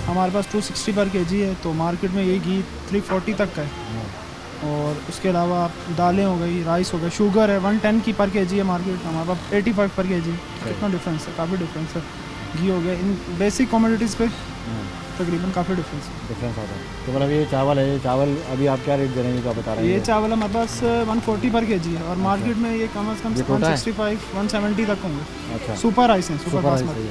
हमारे पास 260 पर kg है, तो मार्केट में यही घी 340 तक का है। और उसके अलावा दालें हो गई, राइस हो गया, शुगर है 110 की पर kg है मार्केट, हमारे पास 85 पर kg। कितना डिफरेंस है, काफ़ी डिफरेंस है। घी हो गया, इन बेसिक कमोडिटीज़ पे तकरीबन काफ़ी डिफरेंस आता है। तो मतलब ये चावल है, ये चावल अभी आप क्या रेट दे रहे हैं जो आप बता रहे हैं? ये चावल हमारे पास 140 पर kg है और मार्केट में ये कम से कम 165 170 तक होंगे। अच्छा, सुपर राइस हैं, सुपर बासमती।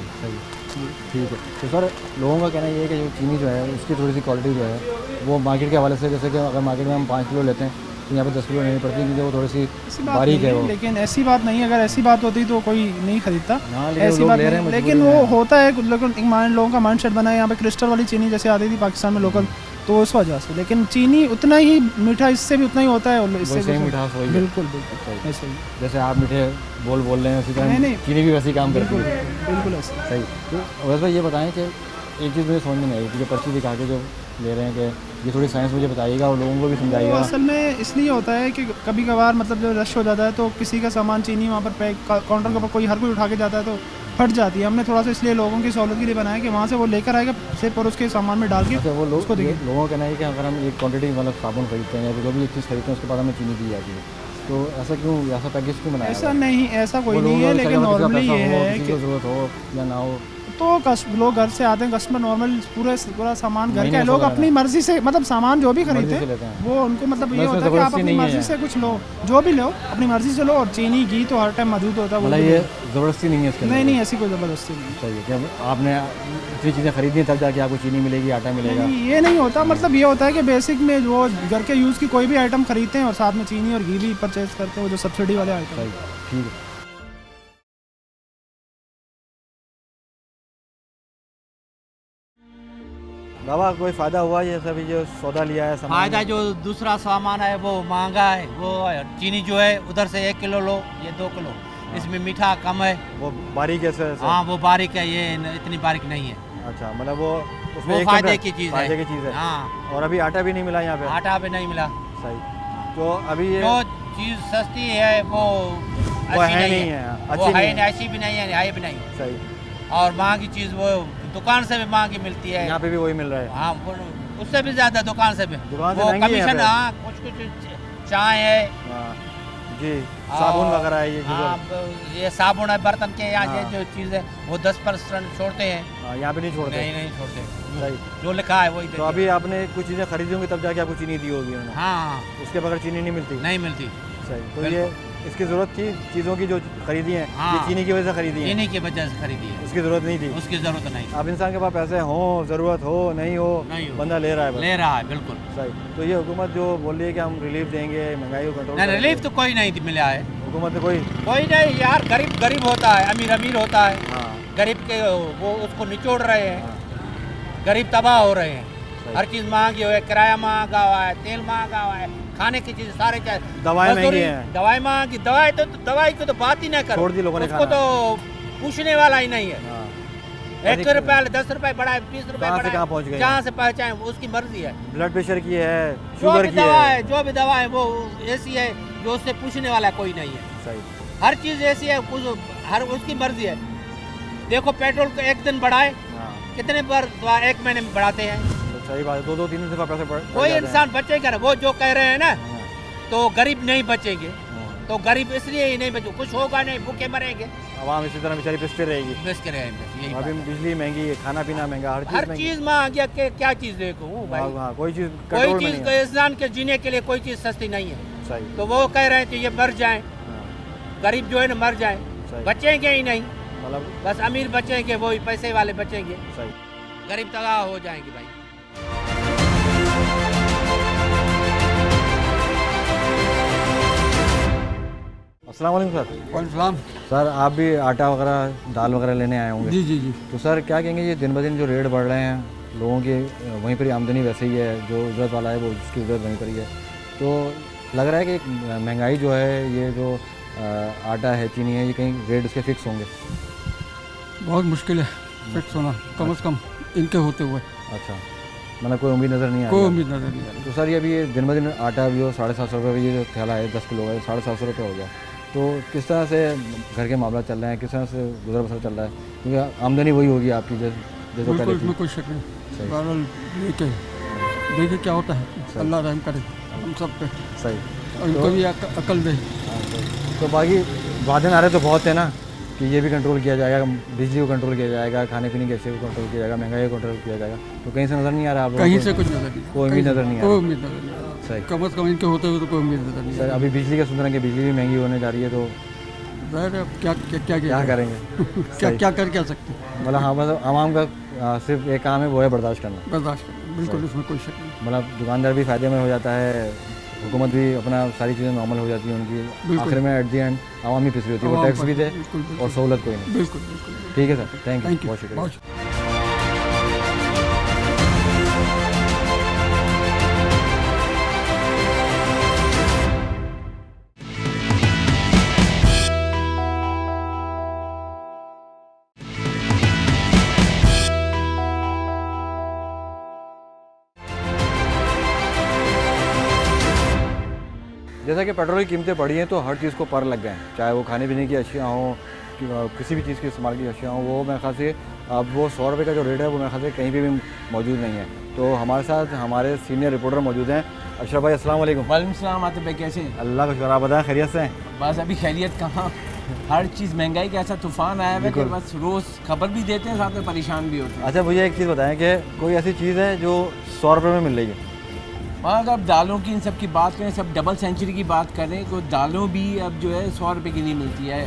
ठीक है। तो सर लोगों का कहना ये है कि जो चीनी जो है उसकी थोड़ी सी क्वालिटी जो है वो मार्केट के हवाले से, जैसे कि अगर मार्केट में हम 5 किलो लेते हैं तो यहाँ पे 10 किलो लेनी पड़ती है क्योंकि वो थोड़ी सी बारीक है वो। लेकिन ऐसी बात नहीं है, अगर ऐसी बात होती तो कोई नहीं खरीदता। ऐसी बात नहीं, लेकिन वो होता है, लेकिन लोगों का माइंड सेट बना है। यहाँ पे क्रिस्टल वाली चीनी जैसे आती थी पाकिस्तान में लोकल, तो उस वजह से। लेकिन चीनी उतना ही मीठा, इससे भी उतना ही होता है, इससे मिठास वही। बिल्कुल बिल्कुल ऐसे ही, जैसे आप मीठे बोल रहे हैं उसी तरह चीनी भी वैसे काम करती है। बिल्कुल ऐसे सही। तो वैसे भाई ये बताएं कि एक चीज़ मुझे समझ में नहीं आई कि जो पर्ची दिखा के जो ले रहे हैं कि ये थोड़ी साइंस मुझे बताइएगा और लोगों को भी समझाइएगा। असल में इसलिए होता है कि कभी कभार मतलब जब रश हो जाता है तो किसी का सामान चीनी वहाँ पर पैक काउंटर के ऊपर कोई हर कोई उठा के जाता है तो फट जाती है। हमने थोड़ा सा इसलिए लोगों की सहूलत के लिए बनाया कि वहाँ से वो लेकर आएगा सिर्फ और उसके सामान में डाल के वो उसको देखिए। लोगों का कहना है कि अगर हम एक क्वांटिटी मतलब साबुन खरीदते हैं या जो भी एक चीज़ खरीदते हैं उसके बाद हमें चीनी दी जाती है, तो ऐसा क्यों, ऐसा पैकेज क्यों बनाया? ऐसा नहीं, ऐसा कोई नहीं है, लेकिन नॉर्मली ये है कि ज़रूरत हो या ना हो तो लोग घर से आते हैं, कस्टमर नॉर्मल पूरा सामान घर के लोग अपनी मर्जी से मतलब सामान जो भी खरीदते हैं वो उनको मतलब ये होता है कि आप अपनी मर्जी से कुछ लो, जो भी लो अपनी मर्जी से लो। और चीनी घी तो हर टाइम मौजूद होता है, मतलब ये ज़बरदस्ती नहीं है इसके? नहीं, ऐसी कोई ज़बरदस्ती नहीं। चाहिए कि आपने इतनी चीज़ें खरीदी तब जाके आपको चीनी मिलेगी, आटा मिलेगा? ये नहीं होता। मतलब ये होता है कि बेसिक में जो घर के यूज़ की कोई भी आइटम खरीदते हैं और साथ में चीनी और घी भी परचेज करते हैं, वो जो सब्सिडी वाले आइटम। ठीक है। बाबा कोई फ़ायदा हुआ ये सभी जो सौदा लिया है सामान? फायदा जो दूसरा सामान है वो महंगा है, वो चीनी जो है उधर से 1 किलो लो, ये 2 किलो, इसमें मीठा कम है। वो बारीक है सर? हाँ वो बारीक है, ये इतनी बारीक नहीं है। अच्छा, मतलब वो वो फायदे की चीज़ है। फायदे की चीज़ है। हाँ। और अभी आटा भी नहीं मिला यहाँ पे? आटा भी नहीं मिला। सही। तो अभी ये जो चीज़ सस्ती है वो है नहीं है, अच्छी नहीं है, ऐसी भी नहीं है, है भी नहीं। सही। और महंगी चीज़ वो दुकान से भी महंगी मिलती है। यहाँ पे भी वही मिल रहा है? हाँ, उससे भी ज़्यादा दुकान से भी। दुकान से वो महंगी है कमीशन, हाँ कुछ चाय है जी, साबुन वगैरह है ये? हाँ, ये साबुन है, बर्तन के यहाँ ये जो चीज़ है वो 10% छोड़ते हैं। यहाँ पे नहीं छोड़ते? नहीं छोड़ते। सही। जो लिखा है वही। तो अभी आपने कुछ चीज़ें खरीदी होंगी तब जाके आपको चीनी दी होगी उन्होंने? हाँ। उसके बगैर चीनी नहीं मिलती? नहीं मिलती। सही। तो ये इसकी ज़रूरत थी चीज़ों की जो खरीदी है? हाँ। ये चीनी की वजह से खरीदी है? चीनी की वजह से खरीदी है। उसकी ज़रूरत नहीं थी? उसकी ज़रूरत नहीं। अब इंसान के पास पैसे हों, ज़रूरत हो नहीं हो, बंदा ले रहा है बस। ले रहा है, बिल्कुल सही। तो ये हुकूमत जो बोल रही है कि हम रिलीफ देंगे, महंगाई को कंट्रोल नहीं, रिलीफ तो कोई नहीं मिला है हुकूमत ने। कोई नहीं यार, गरीब होता है, अमीर होता है। गरीब के वो उसको निचोड़ रहे हैं, गरीब तबाह हो रहे हैं। हर चीज़ महंगी हुई है, किराया महंगा हुआ है, तेल महंगा हुआ है, खाने की चीज़ सारे चाहिए, दवाई महंगी है, दवाई महंगी। दवाई की तो बात ही ना करो, छोड़ दी लोगों ने, उसको तो पूछने वाला ही नहीं है। 1 रुपया 10 रुपये बढ़ाए, 20 रुपये बढ़ाए, कहाँ पहुँच गए? जहाँ से पहुँचाए उसकी मर्जी है। ब्लड प्रेशर की है, शुगर की है, जो भी दवा है वो ऐसी है जो उससे पूछने वाला कोई नहीं है। सही। हर चीज़ ऐसी है, हर उसकी मर्जी है। देखो पेट्रोल को 1 दिन बढ़ाए, कितने बार 1 महीने में बढ़ाते हैं? सही बात है, 2-3 दफा पैसे बढ़ कोई इंसान बचेगा ना? वो जो कह रहे हैं ना, तो गरीब नहीं बचेंगे। तो गरीब इसलिए ही नहीं बचे, कुछ होगा नहीं, भूखे मरेंगे। आवाम इसी तरह बेचारी पिसते रहेगी। यही अभी बिजली महंगी है, खाना पीना महंगा, हर चीज़ महंगी। क्या चीज़ देखो भाई, कोई चीज़ इंसान के जीने के लिए कोई चीज़ सस्ती नहीं है। सही। तो वो कह रहे हैं कि ये मर जाए, गरीब जो है ना मर जाए, बचेंगे ही नहीं। मतलब बस अमीर बचेंगे, वही पैसे वाले बचेंगे। सही। गरीब तबाह हो जाएंगे भाई। अस्सलाम वालेकुम सर। वालेकुम सर, आप भी आटा वगैरह दाल वगैरह लेने आए होंगे? जी जी जी। तो सर क्या कहेंगे, ये दिन ब दिन जो रेट बढ़ रहे हैं, लोगों की वहीं पर आमदनी वैसे ही है, जो ज़रूरत वाला है वो उसकी ज़रूरत वहीं पर ही है, तो लग रहा है कि महंगाई जो है, ये जो आटा है, चीनी है, ये कहीं रेट उसके फिक्स होंगे? बहुत मुश्किल है फिक्स होना, कम से कम इनके होते हुए। अच्छा, मतलब कोई उम्मीद नज़र नहीं आ रही? कोई उम्मीद नज़र नहीं आ रही। तो सर ये अभी दिन ब दिन आटा भी हो 750 रुपये, ये जो थैला है 10 किलो का 750 रुपये हो गया, तो किस तरह से घर के मामला चल रहे हैं, किस तरह से गुजर बसर चल रहा है? क्योंकि आमदनी वही होगी आपकी जैसे बिल्कुल, इसमें कोई शक नहीं। बहरहाल देखिए क्या होता है, अल्लाह रहम करे हम सब पे। सही। उनको भी अकल दे। तो बाकी वादे नारे तो बहुत है ना, कि ये भी कंट्रोल किया जाएगा, बिजली को कंट्रोल किया जाएगा, खाने पीने की चीज़ को कंट्रोल किया जाएगा, महंगाई को कंट्रोल किया जाएगा, तो कहीं से नज़र नहीं आ रहा? आप कहीं से कुछ नज़र नहीं, कोई उम्मीद नज़र नहीं आ रही? कोई उम्मीद नज़र नहीं। सही। कम से कम इनके होते हुए तो कोई उम्मीद नज़र नहीं। सर अभी बिजली का सुन रहे हैं कि बिजली भी महंगी होने जा रही है, तो क्या करेंगे? क्या कर सकते हैं? मतलब हाँ, मतलब आवाम का सिर्फ एक काम है, वो है बर्दाश्त करना। बिल्कुल, इसमें कोई शक नहीं। मतलब दुकानदार भी फ़ायदे में हो जाता है, हुकूमत भी अपना सारी चीज़ें नॉर्मल हो जाती हैं उनकी, आखिर में एट दी एंड आवाम ही पिस रही होती है, वो टैक्स भी दे और सहूलत कोई नहीं। बिल्कुल। ठीक है सर, थैंक यू, बहुत शुक्रिया। जैसा कि पेट्रोल की कीमतें बढ़ी हैं, तो हर चीज़ को पर लग गए हैं, चाहे वो खाने पीने की अशिया हों, किसी भी चीज़ की इस्तेमाल की अशिया हों, वो मेरे ख्याल से अब वो 100 रुपये का जो रेट है वो मेरे ख्याल से कहीं पे भी मौजूद नहीं है। तो हमारे साथ हमारे सीनियर रिपोर्टर मौजूद हैं। अशरफ भाई, अस्सलाम वालेकुम। वालेकुम सलाम। आतिफ भाई कैसे हैं? अल्लाह का शुक्र, आप बताएं खैरियत से हैं? बस अभी खैरियत कहाँ, हर चीज़ महंगाई का ऐसा तूफान आया है कि बस रोज़ खबर भी देते हैं, साथ में परेशान भी होते हैं। अच्छा, मुझे एक चीज़ बताएं कि कोई ऐसी चीज़ है जो 100 रुपये में मिल रही है? अगर आप दालों की इन सब की बात करें, सब डबल सेंचुरी की बात करें, तो दालों भी अब जो है 100 रुपये की नहीं मिलती है।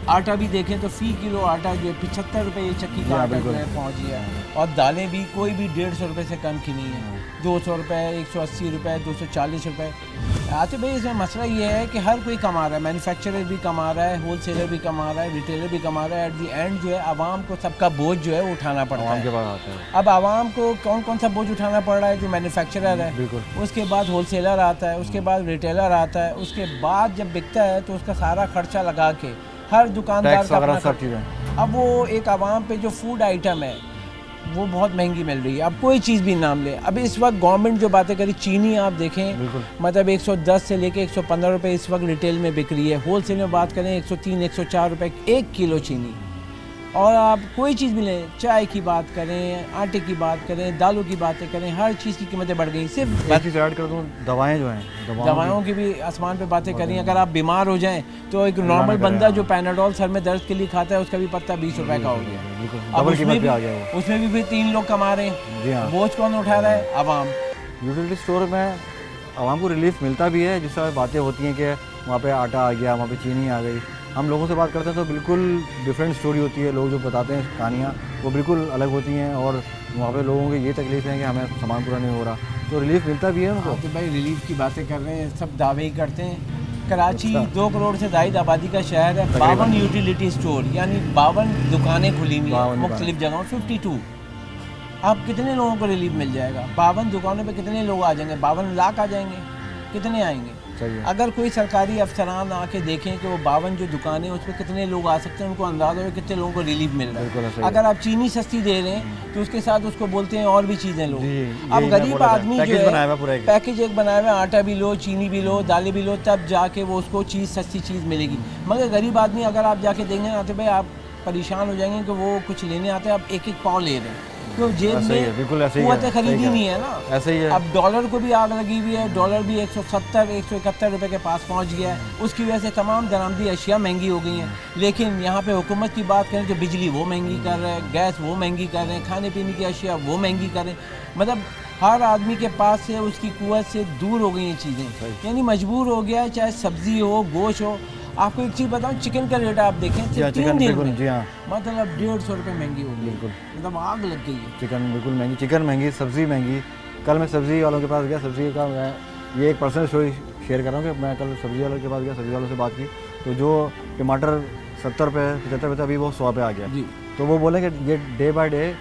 आटा भी देखें तो फ़ी किलो आटा जो है 75 रुपये ये चक्की का आटा जो है पहुँच गया है, और दालें भी कोई भी 150 रुपये से कम की नहीं है। 200 रुपये, 180 रुपये, 240 रुपये, आते भाई इसमें मसला ये है कि हर कोई कमा रहा है, मैन्युफैक्चरर भी कमा रहा है, होलसेलर भी कमा रहा है, रिटेलर भी कमा रहा है। एट दी एंड जो है आवाम को सबका बोझ जो है वो उठाना पड़ता है। अब आवाम को कौन कौन सा बोझ उठाना पड़ रहा है? जो मैन्युफैक्चरर है, उसके बाद होलसेलर आता है, उसके बाद रिटेलर आता है, उसके बाद जब बिकता है तो उसका सारा खर्चा लगा के हर दुकानदार का अपना। अब वो एक आवाम पे जो फूड आइटम है वो बहुत महंगी मिल रही है। अब कोई चीज़ भी नाम ले, अब इस वक्त गवर्नमेंट जो बातें करी, चीनी आप देखें मतलब 110 से लेके 115 रुपये इस वक्त रिटेल में बिक रही है। होलसेल में बात करें 103 104 रुपये 1 किलो चीनी। और आप कोई चीज़ भी लें, चाय की बात करें, आटे की बात करें, दालों की बातें करें, हर चीज़ की कीमतें बढ़ गई। सिर्फ बात चीज़ ऐड कर दूँ, दवाएँ जो हैं, दवाओं की भी आसमान पे बातें करी। अगर आप बीमार हो जाएं तो एक नॉर्मल बंदा जो पैनाडोल सर में दर्द के लिए खाता है उसका भी पत्ता 20 रुपए का हो गया। अब उसमें भी 3 लोग कमा रहे हैं, बोझ कौन उठा रहा है? आवाम। यूटिलिटी स्टोर में आवाम को रिलीफ मिलता भी है, जिस तरह बातें होती हैं कि वहाँ पे आटा आ गया, वहाँ पे चीनी आ गई। हम लोगों से बात करते हैं तो बिल्कुल डिफरेंट स्टोरी होती है। लोग जो बताते हैं कहानियाँ वो बिल्कुल अलग होती हैं, और वहाँ पे लोगों की ये तकलीफ है कि हमें सामान पूरा नहीं हो रहा, तो रिलीफ मिलता भी है उनको। तो भाई रिलीफ की बातें कर रहे हैं, सब दावे ही करते हैं। कराची 2 करोड़ से ज़ायद आबादी का शहर है। 52 यूटिलिटी स्टोर यानी 52 दुकानें खुली हुई हैं मुख्तलिफ जगहों। 52 आप कितने लोगों को रिलीफ मिल जाएगा? 52 दुकानों पे कितने लोग आ जाएंगे? 52 लाख आ जाएंगे? कितने आएंगे? अगर कोई सरकारी अफसरान आके देखें कि वो 52 जो दुकानें हैं उस पर कितने लोग आ सकते हैं, उनको अंदाजा हो कितने लोगों को रिलीफ मिल रहा है। अगर आप चीनी सस्ती दे रहे हैं तो उसके साथ उसको बोलते हैं और भी चीज़ें लो। अब गरीब आदमी जो है पैकेज एक बनाया हुआ, आटा भी लो, चीनी भी लो, दालें भी लो, तब जाके वो उसको चीज़ सस्ती चीज़ मिलेगी। मगर गरीब आदमी अगर आप जाके देंगे ना तो भाई आप परेशान हो जाएंगे कि वो कुछ लेने आते हैं, आप एक एक पाव ले रहे हैं, तो जेब में कुव्वत खरीदी नहीं है ना। ऐसे ही है। अब डॉलर को भी आग लगी हुई है, डॉलर भी 170 171 रुपए के पास पहुंच गया है। उसकी वजह से तमाम दरामदी अशिया महंगी हो गई हैं। लेकिन यहाँ पे हुकूमत की बात करें तो बिजली वो महंगी कर रहे हैं, गैस वो महंगी कर रहे हैं, खाने पीने की अशिया वो महंगी कर रहे हैं। मतलब हर आदमी के पास से उसकी कुव्वत से दूर हो गई हैं चीज़ें, यानी मजबूर हो गया है। चाहे सब्जी हो, गोश्त हो। आपको एक चीज़ बताऊं, चिकन का रेट आप देखें 3 दिन में मतलब 150 रुपये महंगी हो गई। बिल्कुल मतलब आग लग गई है। चिकन बिल्कुल महंगी, चिकन महंगी, सब्ज़ी महंगी। कल मैं सब्ज़ी वालों के पास गया, सब्ज़ी का मैं ये एक पर्सनल स्टोरी शेयर कर रहा हूँ कि मैं कल सब्ज़ी वालों के पास गया, सब्ज़ी वालों से बात की तो जो टमाटर 70 रुपये 75 रुपये अभी वो 100 रुपये आ गया जी। तो वो बोले कि ये डे बाय डे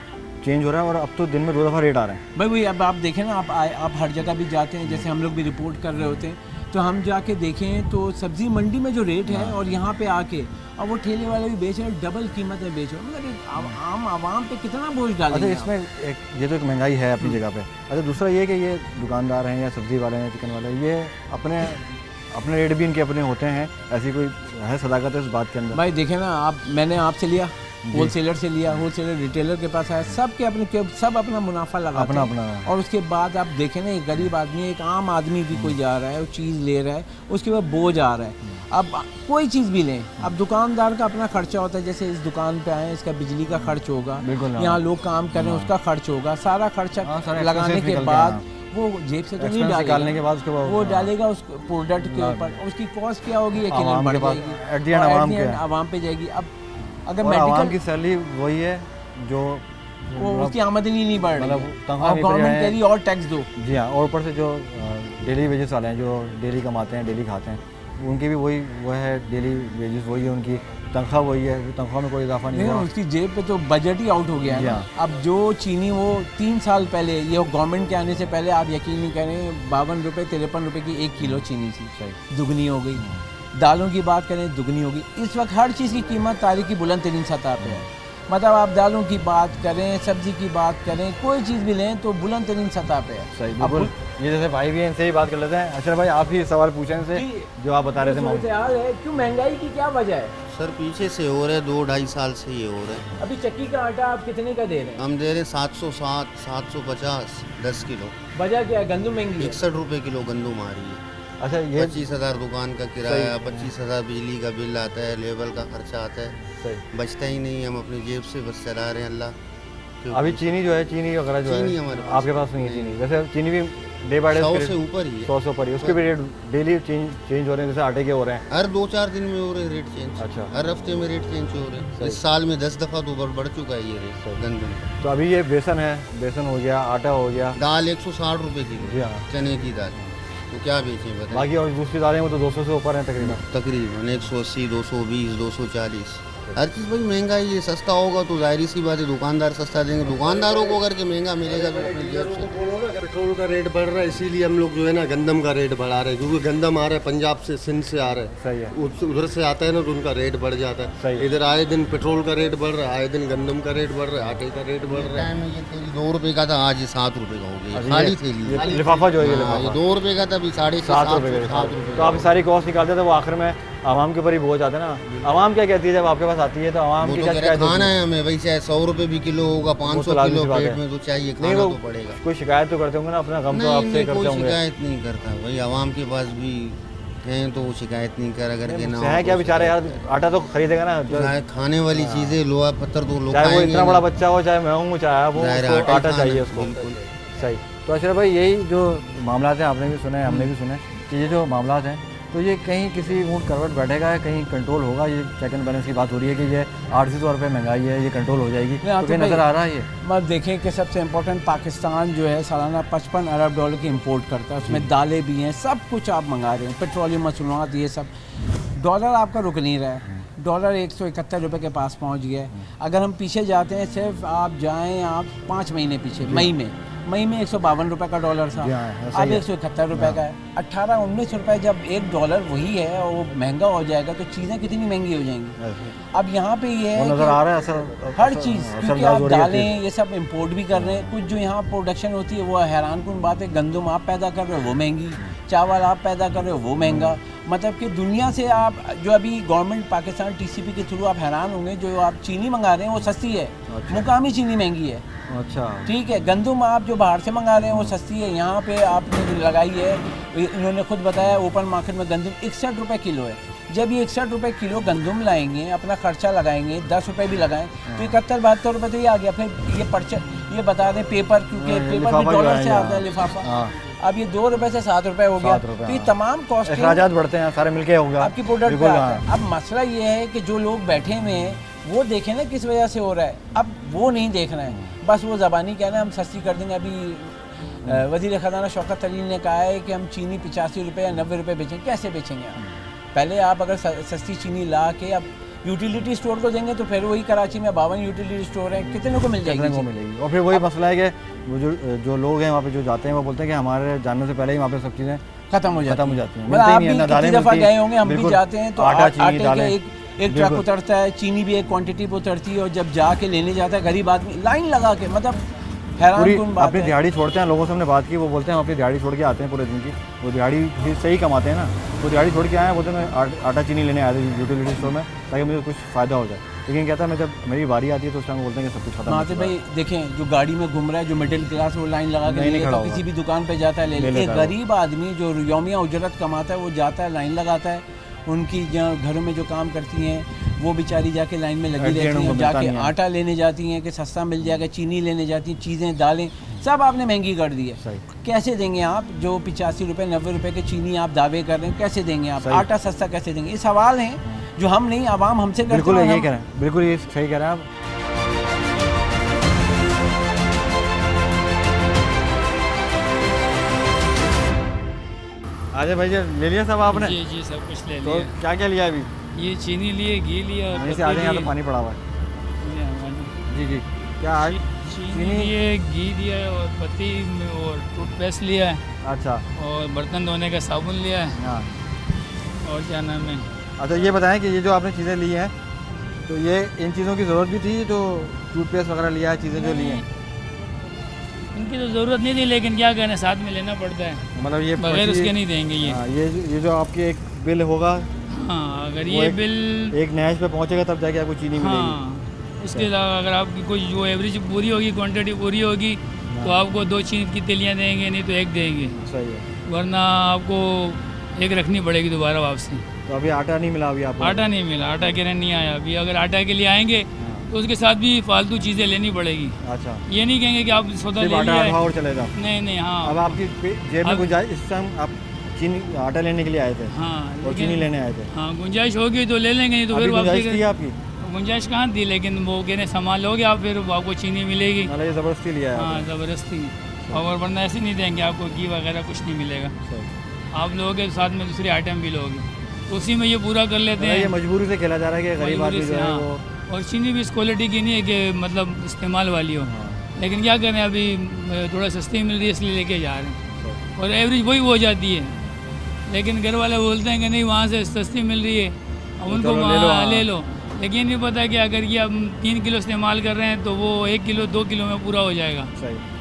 चेंज हो रहा है और अब तो दिन में 2 दफ़ा रेट आ रहे हैं। भाई वही अब आप देखें ना, आप हर जगह भी जाते हैं, जैसे हम लोग भी रिपोर्ट कर रहे होते हैं तो हम जाके देखें तो सब्ज़ी मंडी में जो रेट है और यहाँ पे आके अब वो ठेले वाले भी बेच रहे हैं, डबल कीमत में बेच रहे हैं। मतलब आम आवाम पे कितना बोझ डालेंगे। अच्छा इसमें ये तो एक महंगाई है अपनी जगह पे। अच्छा दूसरा ये कि ये दुकानदार हैं या सब्ज़ी वाले हैं, चिकन वाले, ये अपने रेट भी इनके अपने होते हैं, ऐसी कोई है सदाकत है इस बात के अंदर? भाई देखें ना, मैंने आपसे लिया, होलसेलर से लिया, होलसेलर रिटेलर के पास आया, सब के अपने सब अपना मुनाफा लगाते हैं अपना। और उसके बाद आप देखें ना, एक गरीब आदमी, एक आम आदमी भी कोई जा रहा है, वो चीज़ ले रहा है, उसके बाद बोझ आ रहा है। अब कोई चीज़ भी लें, अब दुकानदार का अपना खर्चा होता है, जैसे इस दुकान पे आए इसका बिजली का खर्च होगा, यहाँ लोग काम कर रहे हैं उसका खर्च होगा, सारा खर्चा लगाने के बाद वो जेब से तो नहीं डालेगा, के बाद वो डालेगा उस प्रोडक्ट के ऊपर, उसकी कॉस्ट क्या होगी यकीनन बढ़ जाएगी, आवाम पे जाएगी। अब अगर मेडिकल की सैलरी वही है जो वो उसकी आमदनी नहीं बढ़ रही है, गवर्नमेंट कह रही है और टैक्स दो। जी हाँ, और ऊपर से जो डेली वेजेस वाले हैं, जो डेली कमाते हैं, डेली खाते हैं, उनकी भी वही वो है, डेली वेजेस वही है, उनकी तनख्वाह वही है, तनख्वाह में कोई इजाफा नहीं हुआ। उसकी जेब पे तो बजट ही आउट हो गया है ना। अब जो चीनी वो 3 साल पहले, ये गवर्नमेंट के आने से पहले, आप यकीन नहीं करें, 52 रुपये 53 रुपये की 1 किलो चीनी थी, दुगनी हो गई। दालों की बात करें, दुगनी होगी। इस वक्त हर चीज़ की कीमत तारीख की बुलंद तरीन सतह पे है। मतलब आप दालों की बात करें, सब्जी की बात करें, कोई चीज़ भी लें तो बुलंद तरीन सतह पे है। सही बिल्कुल। ये जैसे भाई भी हैं, इनसे ही बात कर लेते हैं। अच्छा भाई, आप ही सवाल पूछें इनसे जो आप बता रहे थे। क्यों महंगाई की क्या वजह है? सर पीछे से हो रहा है, 2-2.5 साल से ये हो रहा है। अभी चक्की का आटा आप कितने का दे रहे हैं? हम दे रहे हैं 760, 750 10 किलो। वजह क्या है? गंदम महंगी है। 61 रुपये किलो गंदम आ रही है। अच्छा ये 25,000 दुकान का किराया, 25,000 बिजली का बिल आता है, लेबर का खर्चा आता है, बचता ही नहीं। हम अपनी जेब से बस चला रहे हैं अल्लाह। अभी चीनी जो है, चीनी वगैरह जो है आपके पास नहीं है चीनी? वैसे चीनी भी डे बाय डे 100 से ऊपर ही है, 100 से ऊपर ही। उसके भी रेट डेली चेंज हो रहे हैं, जैसे आटे के हो रहे हैं। हर 2-4 दिन में हो रहे हैं रेट चेंज। अच्छा, हर हफ्ते में रेट चेंज हो रहे हैं। इस साल में 10 दफ़ा तो बढ़ चुका है ये रेट गंदम। तो अभी ये बेसन है, बेसन हो गया, आटा हो गया, दाल 160 रुपये किलो, चने की दाल। तो क्या बेचें बताएं। बाकी और दूसरी दालें वो तो 200 से ऊपर हैं तकरीबन 180, 220, 240। हर चीज़ भाई महंगाई है। सस्ता होगा तो जाहिर सी बात है दुकानदार सस्ता देंगे। दुकानदारों को अगर के महंगा मिलेगा तो अपनी जेब से। पेट्रोल का रेट बढ़ रहा है, इसीलिए हम लोग जो है ना गंदम का रेट बढ़ा रहे हैं, क्योंकि गंदम आ रहा है पंजाब से, सिंध से आ रहा है। सही है। उधर से आता है ना तो उनका रेट बढ़ जाता है। इधर आए दिन पेट्रोल का रेट बढ़ रहा है, आए दिन गंदम का रेट बढ़ रहा है, आटे का रेट बढ़ रहा है। ये थैली 2 रुपये का था, आज ये 7 रुपये का हो गया। खाली थैली लिफाफा जो है ये 2 रुपये का था, अभी 7.5 रुपये का। तो आप सारी कॉस्ट निकालते थे, वो आखिर में आवाम के ऊपर ही बोझ जाता है ना। आवाम क्या कहती है जब आपके पास आती है तो आवाम की क्या शिकायत खाना है हमें भाई, चाहे 100 रुपये भी किलो होगा, 500 किलो प्लेट में तो चाहिए, खाना तो पड़ेगा। कोई शिकायत तो करते होंगे ना, अपना गम तो आपसे करते होंगे। शिकायत नहीं करता भाई, आवाम के पास भी हैं तो वो शिकायत नहीं करा करके ना है क्या बेचारे यार, आटा तो खरीदेगा ना, खाने वाली चीज़ें लोहा पत्थर तो लोग, चाहे वो इतना बड़ा बच्चा हो चाहे मैं हूँ, चाहे वो आटा चाहिए उसको। सही। तो अशरफ भाई यही जो मामला हैं आपने भी सुने, हमने भी सुने कि ये जो मामला हैं तो ये कहीं किसी ऊँट करवट बैठेगा, कहीं कंट्रोल होगा। ये चेक एंड बैलेंस की बात हो रही है कि ये आर्थिक तौर पे महंगाई है, ये कंट्रोल हो जाएगी, तो नज़र आ रहा है ये। मत देखें कि सबसे इम्पोर्टेंट पाकिस्तान जो है सालाना $55 अरब की इंपोर्ट करता है, उसमें दालें भी हैं, सब कुछ आप मंगा रहे हैं, पेट्रोलियम मसनूआत, ये सब। डॉलर आपका रुक नहीं रहा है, डॉलर 171 रुपये के पास पहुंच गया है। अगर हम पीछे जाते हैं, सिर्फ आप जाएं आप 5 महीने पीछे, मई में 152 रुपये का डॉलर था, अब 171 रुपये का है। 18-19 रुपये जब $1 वही है और वो महंगा हो जाएगा तो चीज़ें कितनी महंगी हो जाएंगी। अब यहाँ पे ये है नज़र आ रहा है हर चीज़, क्योंकि आप दालें ये सब इंपोर्ट भी कर रहे हैं, कुछ जो यहाँ प्रोडक्शन होती है वो हैरानकुन बात है। गंदम आप पैदा कर रहे हो वो महंगी, चावल आप पैदा कर रहे हो वो महंगा। मतलब कि दुनिया से आप जो अभी गवर्नमेंट पाकिस्तान TCP के थ्रू आप हैरान होंगे, जो आप चीनी मंगा रहे हैं वो सस्ती है, मुकामी चीनी महंगी है। अच्छा ठीक है, गंदम आप जो बाहर से मंगा रहे हैं वो सस्ती है, यहाँ पे आपने जो लगाई है, इन्होंने खुद बताया ओपन मार्केट में गंदम 61 रुपये किलो है। जब ये 61 रुपये किलो गंदम लाएंगे, अपना खर्चा लगाएंगे, 10 रुपये भी लगाएं तो 71-72 रुपये तो ये आ गया। फिर ये पर्चा ये बता दें पेपर, क्योंकि पेपर भी डॉलर से आता है, लिफाफा अब ये 2 रुपये से 7 रुपये हो गया। तो ये तमाम कॉस्ट अखराजात बढ़ते हैं, सारे मिलके होगा आपकी प्रोडक्ट पे आता है। अब मसला ये है कि जो लोग बैठे हुए हैं वो देखें ना किस वजह से हो रहा है, अब वो नहीं देखना है, बस वो ज़बानी कहना है हम सस्ती कर देंगे। अभी वज़ीर ख़जाना शौकत अली ने कहा है कि हम चीनी 85 रुपये या 90 रुपये बेचेंगे। कैसे बेचेंगे आप? पहले आप अगर सस्ती चीनी ला के अब यूटिलिटी स्टोर को देंगे तो फिर वही कराची में 52 यूटिलिटी स्टोर हैं, कितने को मिल जाएगी? मिलेगी। और फिर वही मसला है कि वो जो लोग हैं वहाँ पे जो जाते हैं वो बोलते हैं कि हमारे जानने से पहले ही वहाँ पे सब चीज़ें खत्म हो जाती हैं। आप भी कितनी दफ़ा गए होंगे, हम भी जाते हैं तो आटे के एक ट्रक उतरता है, चीनी भी एक क्वांटिटी पे उतरती है, और जब जाके लेने जाता है गरीब आदमी लाइन लगा के, मतलब हैरान बात अपनी दिहाड़ी छोड़ते हैं। लोगों से हमने बात की, वो बोलते हैं हम अपनी दिहाड़ी छोड़ के आते हैं पूरे दिन की, वो दिहाड़ी सही कमाते हैं ना, वो दिहाड़ी छोड़ के आए हैं, बोलते हैं मैं आटा चीनी लेने आया था यूटिलिटी स्टोर में ताकि मुझे कुछ फ़ायदा हो जाए। लेकिन कहता है मैं जब मेरी बारी आती है तो उस टाइम बोलते हैं कि सब कुछ खत्म है। भाई देखें, जो गाड़ी में घूम रहा है, जो मिडिल क्लास वो लाइन लगा के नहीं खड़ा, किसी भी दुकान पे जाता है ले लेता है। गरीब आदमी जो यौमिया उजरत कमाता है वो जाता है लाइन लगाता है। उनकी जहाँ घरों में जो काम करती हैं वो बेचारी जाके लाइन में लगी रहती हैं, जाके आटा लेने जाती हैं कि सस्ता मिल जाएगा, चीनी लेने जाती हैं, चीज़ें दालें सब आपने महंगी कर दी है। कैसे देंगे आप? जो 85 रुपये 90 रुपये की चीनी आप दावे कर रहे हैं, कैसे देंगे आप? आटा सस्ता कैसे देंगे? ये सवाल हैं जो हम नहीं, आवाम हमसे करते हैं। बिल्कुल यही कह रहे हैं, बिल्कुल ये सही कह रहे हैं आप। आजा भाई ले लिया सब आपने? जी सब कुछ ले तो लिया। क्या क्या लिया अभी? ये चीनी लिए, घी लिया, वहीं से आ जाए, यहाँ तो पानी पड़ा हुआ है। जी क्या आज? चीनी लिए, घी लिया है और पत्ती और टूथपेस्ट लिया है। अच्छा। और बर्तन धोने का साबुन लिया है। हाँ। और क्या नाम है? अच्छा ये बताएं कि ये जो आपने चीज़ें ली हैं तो ये इन चीज़ों की ज़रूरत भी थी, जो टूथपेस्ट वगैरह लिया है, चीज़ें जो ली हैं इनकी तो ज़रूरत नहीं थी, लेकिन क्या कहना साथ में लेना पड़ता है, मतलब ये बगैर उसके नहीं देंगे ये। ये जो आपके एक बिल होगा, हाँ अगर ये बिल एक नहज पे पहुँचेगा तब जाके आपको चीनी मिलेगी। उसके अलावा अगर आपकी कोई जो एवरेज पूरी होगी, क्वांटिटी पूरी होगी तो आपको 2 चीनी की तेलियाँ देंगे, नहीं तो 1 देंगे। सही है, वरना आपको 1 रखनी पड़ेगी दोबारा वापसी। तो अभी आटा नहीं मिला? अभी आपको आटा नहीं मिला, आटा के नहीं आया अभी। अगर आटा के लिए आएंगे तो उसके साथ भी फालतू चीज़ें लेनी पड़ेगी। अच्छा, ये नहीं कहेंगे कि आप सौदा ले लिया और चलेगा। नहीं हाँ। अब आपकी जेब में गुंजाइश, इस टाइम आप चीनी आटा लेने के लिए आए थे? हाँ, और चीनी लेने आए थे। हाँ, गुंजाइश होगी तो ले लेंगे, नहीं तो फिर गुंजाइश थी आपकी? गुंजाइश कहाँ थी, लेकिन वो कहने सामान लोगे आप फिर आपको चीनी मिलेगी। ये ज़बरदस्ती लिया है? हाँ ज़बरदस्ती, और वरना ऐसे नहीं देंगे आपको, घी वगैरह कुछ नहीं मिलेगा। आप लोगे तो साथ में दूसरे आइटम भी लोगे, तो उसी में ये पूरा कर लेते हैं। ये मजबूरी से खेला जा रहा है कि गरीब आदमी जो है वो, और चीनी भी इस क्वालिटी की नहीं है कि मतलब इस्तेमाल वाली हो, लेकिन क्या करें अभी थोड़ा सस्ती मिल रही है इसलिए लेके जा रहे हैं, और एवरेज वही हो जाती है। लेकिन घर वाले बोलते हैं कि नहीं वहाँ से सस्ती मिल रही है, अब उनको वहाँ ले लो, लेकिन नहीं पता कि अगर ये अब 3 किलो इस्तेमाल कर रहे हैं तो वो 1 किलो 2 किलो में पूरा हो जाएगा।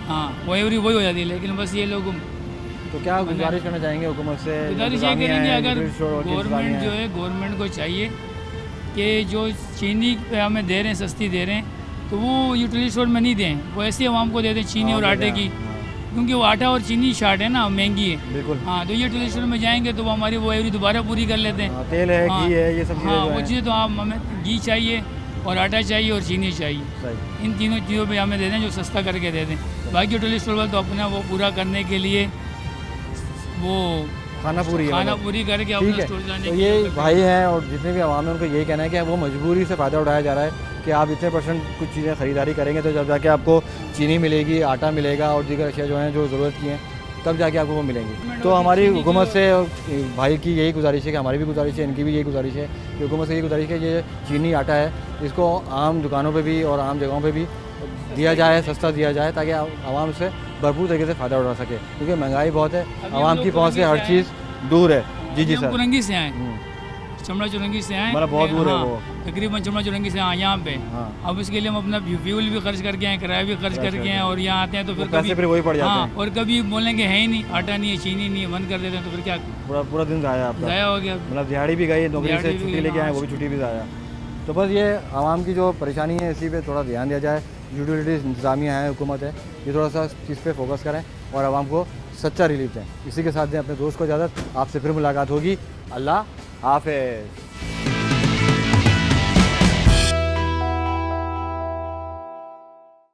हाँ, वो एवरेज वही हो जाती है। लेकिन बस ये लोग तो क्या गुजारिश करना चाहेंगे हुकूमत से? गुजारिश ये करेंगे, अगर गवर्नमेंट जो है, गवर्नमेंट को चाहिए कि जो चीनी पे हमें दे रहे हैं, सस्ती दे रहे हैं, तो वो यूटिलिटी स्टोर में नहीं दें, वो ऐसे आवाम को दे दें चीनी और आटे की, क्योंकि वो आटा और चीनी शार्ट है ना, महंगी है। बिल्कुल। हाँ, तो ये यूटिलिटी स्टोर में जाएंगे तो वो हमारी वो एवरेज दोबारा पूरी कर लेते हैं। तेल है, घी है, ये सब हाँ, वो चीज़ें तो हमें घी चाहिए और आटा चाहिए और चीनी चाहिए, इन तीनों चीज़ों पे हमें दे दें जो सस्ता करके दे दें। बाकी यूटिलिटी स्टोर वाले तो अपना वो पूरा करने के लिए वो खाना पूरी करके अपना स्टोर जाने। तो ये भाई हैं और जितने भी आवाम है उनको यही कहना है कि वो मजबूरी से फ़ायदा उठाया जा रहा है कि आप इतने % कुछ चीज़ें ख़रीदारी करेंगे तो जब जाके आपको चीनी मिलेगी, आटा मिलेगा और दीगर अशिया जो हैं जो ज़रूरत की हैं तब जाके आपको वो मिलेंगी। तो हमारी हुकूमत से भाई की यही गुजारिश है कि हमारी भी गुजारिश है, इनकी भी यही गुजारिश है कि हुकूमत से यही गुजारिश है कि ये चीनी आटा है इसको आम दुकानों पे भी और आम जगहों पे भी दिया जाए, सस्ता दिया जाए, ताकि आवाम से भरपूर तरीके से फ़ायदा उठा सके, क्योंकि महंगाई बहुत है, आवाम की पहुँच से हर चीज़ दूर है। जी सर, चुरंगी से आए, चमड़ा चुरंगी से आए, मतलब बहुत दूर है वो, तकरीबन चमड़ा चुरंगी से यहाँ पे। अब इसके लिए हम अपना फ्यूल भी खर्च करके हैं, किराया भी खर्च करके हैं, और यहाँ आते हैं तो फिर पैसे फिर वही पड़ जाते हैं। और कभी बोलेंगे है ही नहीं, आटा नहीं है, चीनी नहीं है, बंद कर देते हैं, तो फिर क्या पूरा दिन ज़ाया हो गया। मतलब दिहाड़ी भी गई, नौकरी से छुट्टी लेके आए, वो भी छुट्टी भी ज़ाया। तो बस ये आवाम की जो परेशानी है इसी पे थोड़ा ध्यान दिया जाए, यूटिलिटी इंतज़ामिया है, हुकूमत है, ये थोड़ा सा चीज़ पे फोकस करें और आवाम को सच्चा रिलीफ दें। इसी के साथ दें अपने दोस्त को इजाज़त, आपसे फिर मुलाकात होगी। अल्लाह हाफ़िज़।